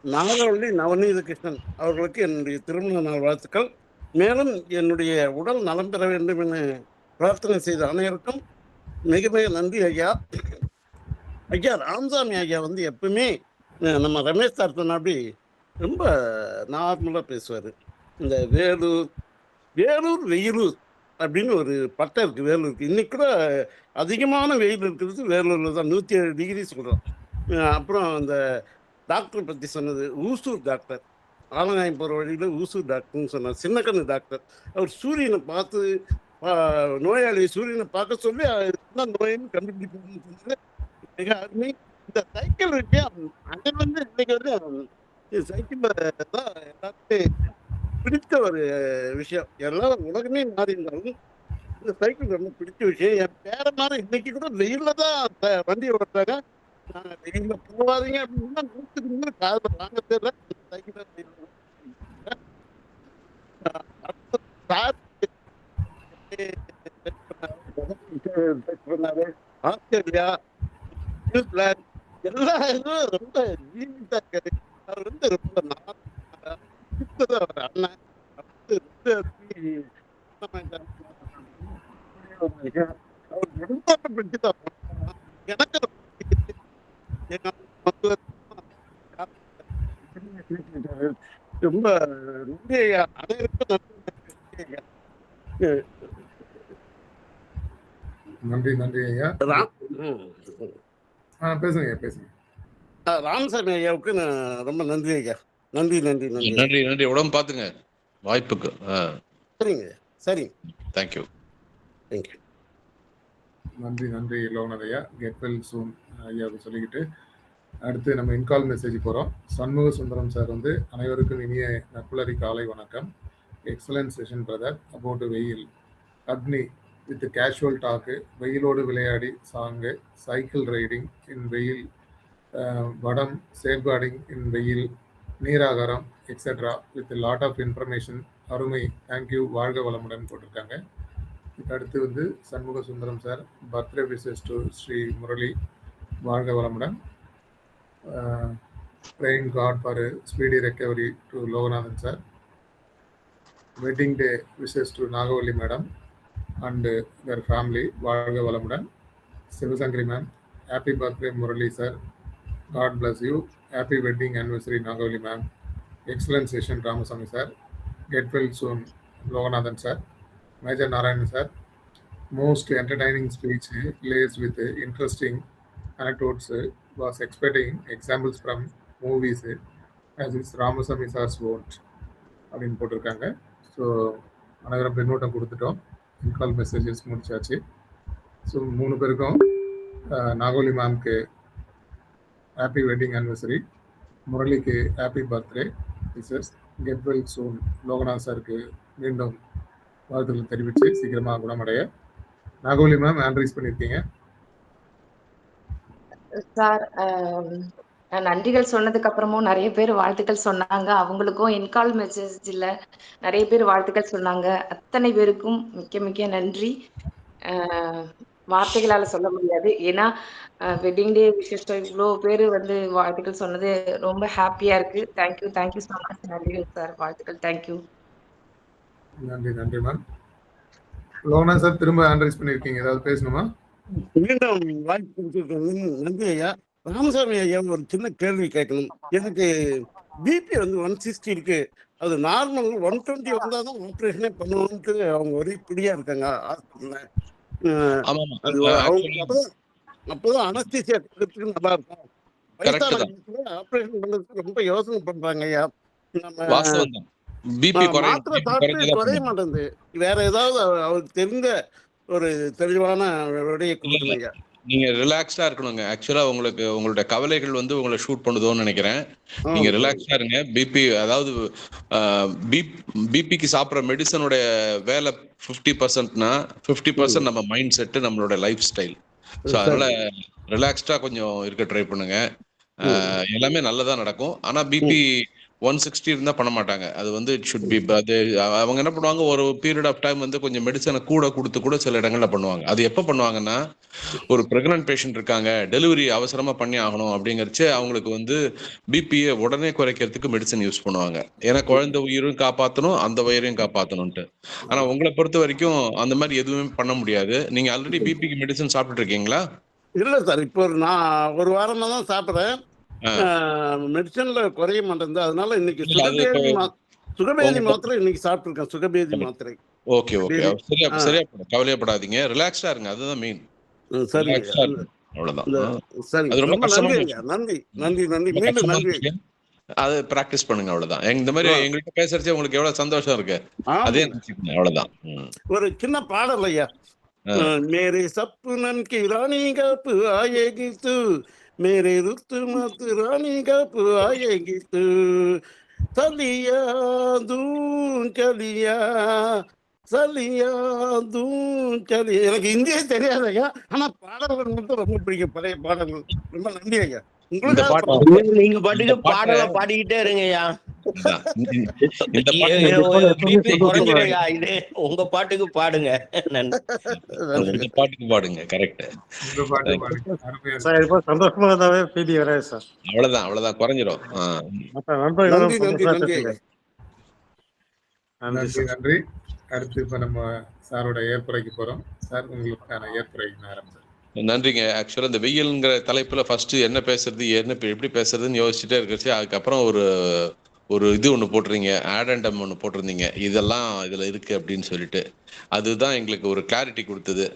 நாகவள்ளி நவநீத கிருஷ்ணன் அவர்களுக்கு என்னுடைய திருமண நாள் வாழ்த்துக்கள். மேலும் என்னுடைய உடல் நலம் பெற வேண்டும் என பிரார்த்தனை செய்த அனைவருக்கும் மிக மிக நன்றி ஐயா. ஐயா ராமசாமி ஐயா எப்பவுமே நம்ம ரமேஷ் சார் சொன்னாப்படி ரொம்ப நார்மலாக பேசுவார். இந்த வேலூர் வெயிலூர் அப்படின்னு ஒரு பட்டம் இருக்குது வேலூருக்கு. இன்னைக்கு கூட அதிகமான வெயில் இருக்கிறது வேலூரில் தான், 107 டிகிரி சொல்கிறோம். அப்புறம் அந்த டாக்டரை பற்றி சொன்னது, ஊசூர் டாக்டர், ஆலங்காயம் போகிற வழியில் ஊசூர் டாக்டர்னு சொன்னார். சின்னக்கண்ணு டாக்டர். அவர் சூரியனை பார்த்து நோயாளி சூரியனை பார்க்க சொல்லி என்ன நோயின்னு கண்டுபிடிப்பாங்கன்னு சொன்னது மிக அருமை. இந்த சைக்கிள் இருக்கு, அது இன்னைக்கு சைக்கிளில் தான் எல்லாருமே பிடித்த ஒரு விஷயம். எல்லாரும் உலகமே மாறி இருந்தாலும் இந்த சைக்கிள் ரொம்ப பிடிச்ச விஷயம். என் பேரன்மாரு இன்னைக்கு கூட வெயில்ல தான் வண்டி ஓட்டுறாங்க. நாங்க வெயில்ல போகாதீங்க அப்படின்னா 100க்கு 100 காதுல வாங்கறதே இல்ல. சைக்கிள் தான் வெயில்ல ஓட்டுறாங்க. அடுத்து சார் பண்ணாரு. ஆஸ்திரேலியா, நியூசிலாந்து எல்லா இதுவும் ரொம்ப ஜீவிதா இருக்காரு. அவர் வந்து ரொம்ப பிடித்தது அவர் அண்ணன். அவர் ரொம்ப பிடிச்சது எனக்கு ரொம்ப நன்றி ஐயா. அனைவருக்கும் நன்றி ஐயா. நன்றி நன்றி ஐயா. பேசுங்க பேசுங்க. ராமசாமி ஐயாவுக்கு நான் ரொம்ப நன்றி ஐயா. நன்றி நன்றி நன்றி நன்றி நன்றி. உடம்பு பார்த்துங்க வாய்ப்புக்கு. சரிங்க சரிங்க. Thank you thank you. நன்றி நன்றி லோகநாத் ஐயா. கெட் வெல் சூன் ஐயாவுக்கு சொல்லிக்கிட்டு அடுத்து நம்ம இன்கால் மெசேஜ் போகிறோம். சண்முக சுந்தரம் சார் வந்து அனைவருக்கும் இனிய நட்புலரி காலை வணக்கம். எக்ஸலன்ட் செஷன் பிரதர் அபவுட் வெயில். அக்னி வித் கேஷுவல் டாக்கு, வெயிலோடு விளையாடி சாங்கு, சைக்கிள் ரைடிங் இன் வெயில், வடம் சேஃப்கார்டிங் இன் வெயில், நீராகாரம் etcetera with lot of information. அருமை, தேங்க்யூ, வாழ்க வளமுடன் போட்டிருக்காங்க. இதுக்கு அடுத்து வந்து Shanmuga Sundaram sir birthday wishes to Sri Murali, வாழ்க வளமுடன். praying God for a speedy recovery to Loganathan sir. Wedding day wishes to Nagavalli madam and their family, வாழ்க வளமுடன். Sivasankari ma'am, happy birthday Murali sir, God bless you. Happy wedding anniversary Nagavalli ma'am. Excellent session Ramasamy sir. Get well soon Loganathan sir. Major Narayan sir, most entertaining speech lays with interesting anecdotes, was expecting examples from movies as is Ramasamy sir's won't அப்படின்னு போட்டிருக்காங்க. So அனைவரும் பின்னூட்டம் கொடுத்துட்டோம். In call messages முடிச்சாச்சு. So 3 பேருக்கும் நாகோலி மேம்க்கு happy wedding anniversary, முரளிக்கு happy birthday wishes, get well soon Loganath சாருக்கு மீண்டும் வாழ்த்துக்கள் தெரிவித்து சீக்கிரமாக குணமடைய. நாகோலி மேம் ஹேண்ட் ரைஸ் பண்ணியிருக்கீங்க சார். நன்றிகள் சொன்னதுக்கு அப்புறமும் நிறைய பேர் வாழ்த்துக்கள் சொன்னாங்க. அவங்களுக்கும் இன்கால் மெசேஜ்ல நிறைய பேர் வாழ்த்துக்கள் சொன்னாங்க. அத்தனை பேருக்கும் மிக்க மிக்க நன்றி. வார்த்தைகளால சொல்ல முடியாது. ஏன்னா வெட்டிங் டே விஷஸ் இவ்வளோ பேர் வந்து வாழ்த்துக்கள் சொன்னது ரொம்ப ஹாப்பியா இருக்கு. Thank you thank you so much. நன்றிகள் சார், வாழ்த்துக்கள். தேங்க்யூ. நன்றி நன்றி மேம். லோகநாத் சார் திரும்ப ஹேண்ட் ரைஸ் பண்ணியிருக்கீங்க, ஏதாவது பேசணுமா? மீண்டும் வாய்ப்பு கொடுத்துருக்கோம், நன்றி ஐயா. ராமசாமி ஐயா, ஒரு சின்ன கேள்வி கேட்கணும். எனக்கு பிபி வந்து 160 இருக்கு. அது நார்மல் 120 வந்தால் தான் ஆப்ரேஷனே பண்ணுவோம்ட்டு அவங்க ஒரே பிடியா இருக்காங்க ஹாஸ்பிட்டல்ல. அது அவங்க அப்போதான் அனஸ்தீசியா கொடுக்கறதுக்கு நல்லா இருக்கும். வயசான ஆப்ரேஷன் பண்றதுக்கு ரொம்ப யோசனை பண்றாங்க ஐயா. நம்ம மாத்திரை சாப்பிட்டு குறைய மாட்டேங்குது. வேற ஏதாவது அவருக்கு தெரிந்த ஒரு தெளிவான விடையை கொடுங்க ஐயா. நீங்க ரிலாக்ஸ்டா இருக்கணுங்க. ஆக்சுவலா உங்களுடைய கவலைகள் வந்து உங்களை ஷூட் பண்ணுதோன்னு நினைக்கிறேன். நீங்க ரிலாக்ஸ்டா இருங்க. பிபி, அதாவது பிபிக்கு சாப்பிட்ற மெடிசனுடைய வேலை 50%னா 50% நம்ம மைண்ட் செட்டு, நம்மளோட லைஃப் ஸ்டைல். ஸோ அதனால ரிலாக்ஸ்டா கொஞ்சம் இருக்க ட்ரை பண்ணுங்க. எல்லாமே நல்லதா நடக்கும். ஆனா பிபி 160 இருந்தா பண்ண மாட்டாங்க. அது வந்து இட் ஷுட் பி, அது அவங்க என்ன பண்ணுவாங்க, ஒரு பீரியட் ஆஃப் டைம் வந்து கொஞ்சம் மெடிசனை கூட கொடுத்து கூட சில இடங்கள்ல பண்ணுவாங்க. அது எப்போ பண்ணுவாங்கன்னா, ஒரு பிரெக்னன்ட் பேஷண்ட் இருக்காங்க, டெலிவரி அவசரமா பண்ணி ஆகணும் அப்படிங்கிறச்சு அவங்களுக்கு வந்து பிபியை உடனே குறைக்கிறதுக்கு மெடிசன் யூஸ் பண்ணுவாங்க. ஏன்னா குழந்தை உயிரும் காப்பாற்றணும், அந்த வயிறையும் காப்பாற்றணும்ட்டு. ஆனா உங்களை பொறுத்த வரைக்கும் அந்த மாதிரி எதுவுமே பண்ண முடியாது. நீங்க ஆல்ரெடி பிபிக்கு மெடிசன் சாப்பிட்டுட்டு இருக்கீங்களா? இல்ல சார், இப்போ நான் ஒரு வாரமா தான் சாப்பிட்றேன். மெடிசன்ல குறைய மாட்டேங்குது. அதனால இன்னைக்கு சுகபேதி மாத்திரை இன்னைக்கு சாப்பிட்டுருக்கேன். சுகபேதி மாத்திரை. ஓகே ஓகே, சரியா கவலையப்படாதீங்க, ரிலாக்ஸ்டா இருங்க. அதுதான் மெயின். சரி, அவ்வளவுதான். சரி, ரொம்ப நன்றி நன்றி நன்றி நன்றி, மீண்டும் நன்றி. அது பிராக்டிஸ் பண்ணுங்க, அவ்வளவுதான். இந்த மாதிரி எங்கள்கிட்ட பேசுறச்சே உங்களுக்கு எவ்வளவு சந்தோஷம் இருக்கு, அதே நினைச்சுக்கங்க, அவ்வளவுதான். ஒரு சின்ன பாடல் ஐயா. மேரே சப்புனன் கி ராணி கப்பு ஆயேகி தூ, मेरे रुत मत रानी का पुआएगी तू, சலியா தூங்கலியா சலியா தூங்கலியா. எனக்கு இந்தியே தெரியாது ஐயா, ஆனா பாடல்கள் மட்டும் ரொம்ப பிடிக்கும், பழைய பாடல்கள். ரொம்ப நன்றி ஐயா. இந்த உங்களுக்காக பாட்டு பாடுறேன். நீங்க பாட்டுக்கு இந்த பாட்டை பாடலை பாடிக்கிட்டே இருங்கய்யா. அதான், இந்த பாட்டு பிபி குறைஞ்சிருங்கய்யா. இது உங்க பாட்டுக்கு பாடுங்க. நன்றி. நன்றி. இந்த பாட்டுக்கு பாடுங்க. கரெக்ட். உங்க பாட்டு பாடுங்க. அருமையா சார் இருக்கு. இப்போ சந்தோஷமா இருந்தாவே பிடி வராது சார். அவ்வளவுதான் குறைஞ்சிரும். மற்ற நண்பர்களும் நன்றி நன்றி சந்தோஷமா நன்றி பேசுங்க. ஐயா. நன்றி நன்றி சார். நன்றி. அடுத்து இப்ப நம்ம சாரோட ஏற்புரைக்கு போறோம். சார் உங்களுக்கான ஏற்புரை நேரம் சார். நன்றிங்க. ஆக்சுவலாக இந்த வெயில்ங்கிற தலைப்பில் ஃபஸ்ட்டு என்ன பேசுறது எப்படி பேசுறதுன்னு யோசிச்சுட்டே இருக்கிறச்சு, அதுக்கப்புறம் ஒரு இது ஒன்று போட்டிருந்தீங்க, ஆடண்டம் ஒன்று போட்டிருந்தீங்க, இதெல்லாம் இதில் இருக்குது அப்படின்னு சொல்லிட்டு. அதுதான் எங்களுக்கு ஒரு கிளாரிட்டி கொடுத்தது.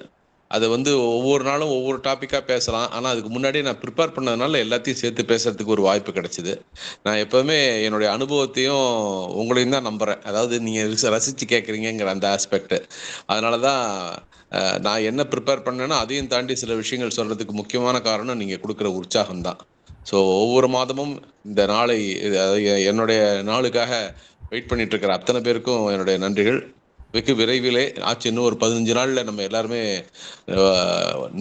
அதை வந்து ஒவ்வொரு நாளும் ஒவ்வொரு டாப்பிக்காக பேசலாம், ஆனால் அதுக்கு முன்னாடியே நான் ப்ரிப்பேர் பண்ணதுனால எல்லாத்தையும் சேர்த்து பேசுறதுக்கு ஒரு வாய்ப்பு கிடைச்சிது. நான் எப்போவுமே என்னுடைய அனுபவத்தையும் உங்களையும் தான் நம்புகிறேன். அதாவது நீங்கள் ரசித்து கேட்குறீங்கிற அந்த ஆஸ்பெக்ட். அதனால தான் நான் என்ன ப்ரிப்பேர் பண்ணேன்னா அதையும் தாண்டி சில விஷயங்கள் சொல்கிறதுக்கு முக்கியமான காரணம் நீங்கள் கொடுக்குற உற்சாகம் தான். ஸோ ஒவ்வொரு மாதமும் இந்த நாளை என்னுடைய நாளுக்காக வெயிட் பண்ணிட்டு இருக்கிற அத்தனை பேருக்கும் என்னுடைய நன்றிகள். வெகு விரைவிலே ஆச்சு, இன்னும் ஒரு 15 நாளில் நம்ம எல்லாருமே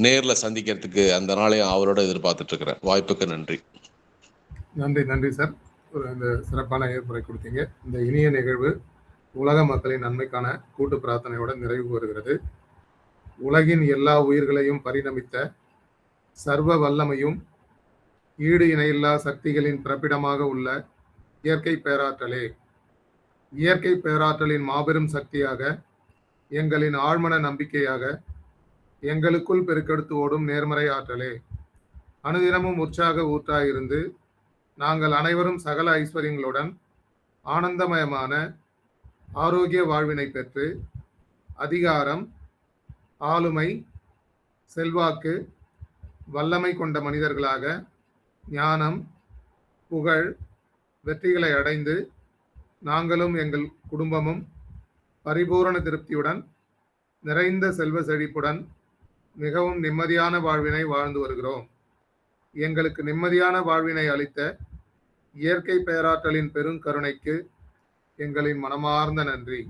நேரில் சந்திக்கிறதுக்கு அந்த நாளையும் அவரோட எதிர்பார்த்துட்டு இருக்கிறேன். வாய்ப்புக்கு நன்றி. நன்றி நன்றி சார். இந்த சிறப்பான ஏற்புரை கொடுத்தீங்க. இந்த இனிய நிகழ்வு உலக மக்களின் நன்மைக்கான கூட்டு பிரார்த்தனையோட நிறைவு பெறுகிறது. உலகின் எல்லா உயிர்களையும் பரிணமித்த சர்வ வல்லமையும் ஈடு இணையில்லா சக்திகளின் பிறப்பிடமாக உள்ள இயற்கை பேராற்றலே, இயற்கை பேராற்றலின் மாபெரும் சக்தியாக, எங்களின் ஆழ்மன நம்பிக்கையாக, எங்களுக்குள் பெருக்கெடுத்து ஓடும் நேர்மறை ஆற்றலே, அனுதினமும் உற்சாக ஊற்றாயிருந்து நாங்கள் அனைவரும் சகல ஐஸ்வர்யங்களுடன் ஆனந்தமயமான ஆரோக்கிய வாழ்வினை பெற்று அதிகாரம், ஆளுமை, செல்வாக்கு, வல்லமை கொண்ட மனிதர்களாக ஞானம், புகழ், வெற்றிகளை அடைந்து நாங்களும் எங்கள் குடும்பமும் பரிபூரண திருப்தியுடன் நிறைந்த செல்வ செழிப்புடன் மிகவும் நிம்மதியான வாழ்வினை வாழ்ந்து வருகிறோம். எங்களுக்கு நிம்மதியான வாழ்வினை அளித்த இயற்கை பேராற்றலின் பெருங்கருணைக்கு எங்களின் மனமார்ந்த நன்றி,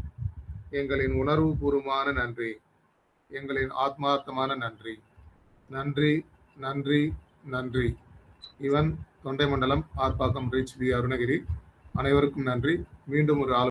எங்களின் உணர்வுபூர்வமான நன்றி, எங்களின் ஆத்மார்த்தமான நன்றி. நன்றி நன்றி நன்றி. இவன் தொண்டை மண்டலம், ஆர்ப்பாக்கம், ரீச் வி அருணகிரி. அனைவருக்கும் நன்றி. மீண்டும் ஒரு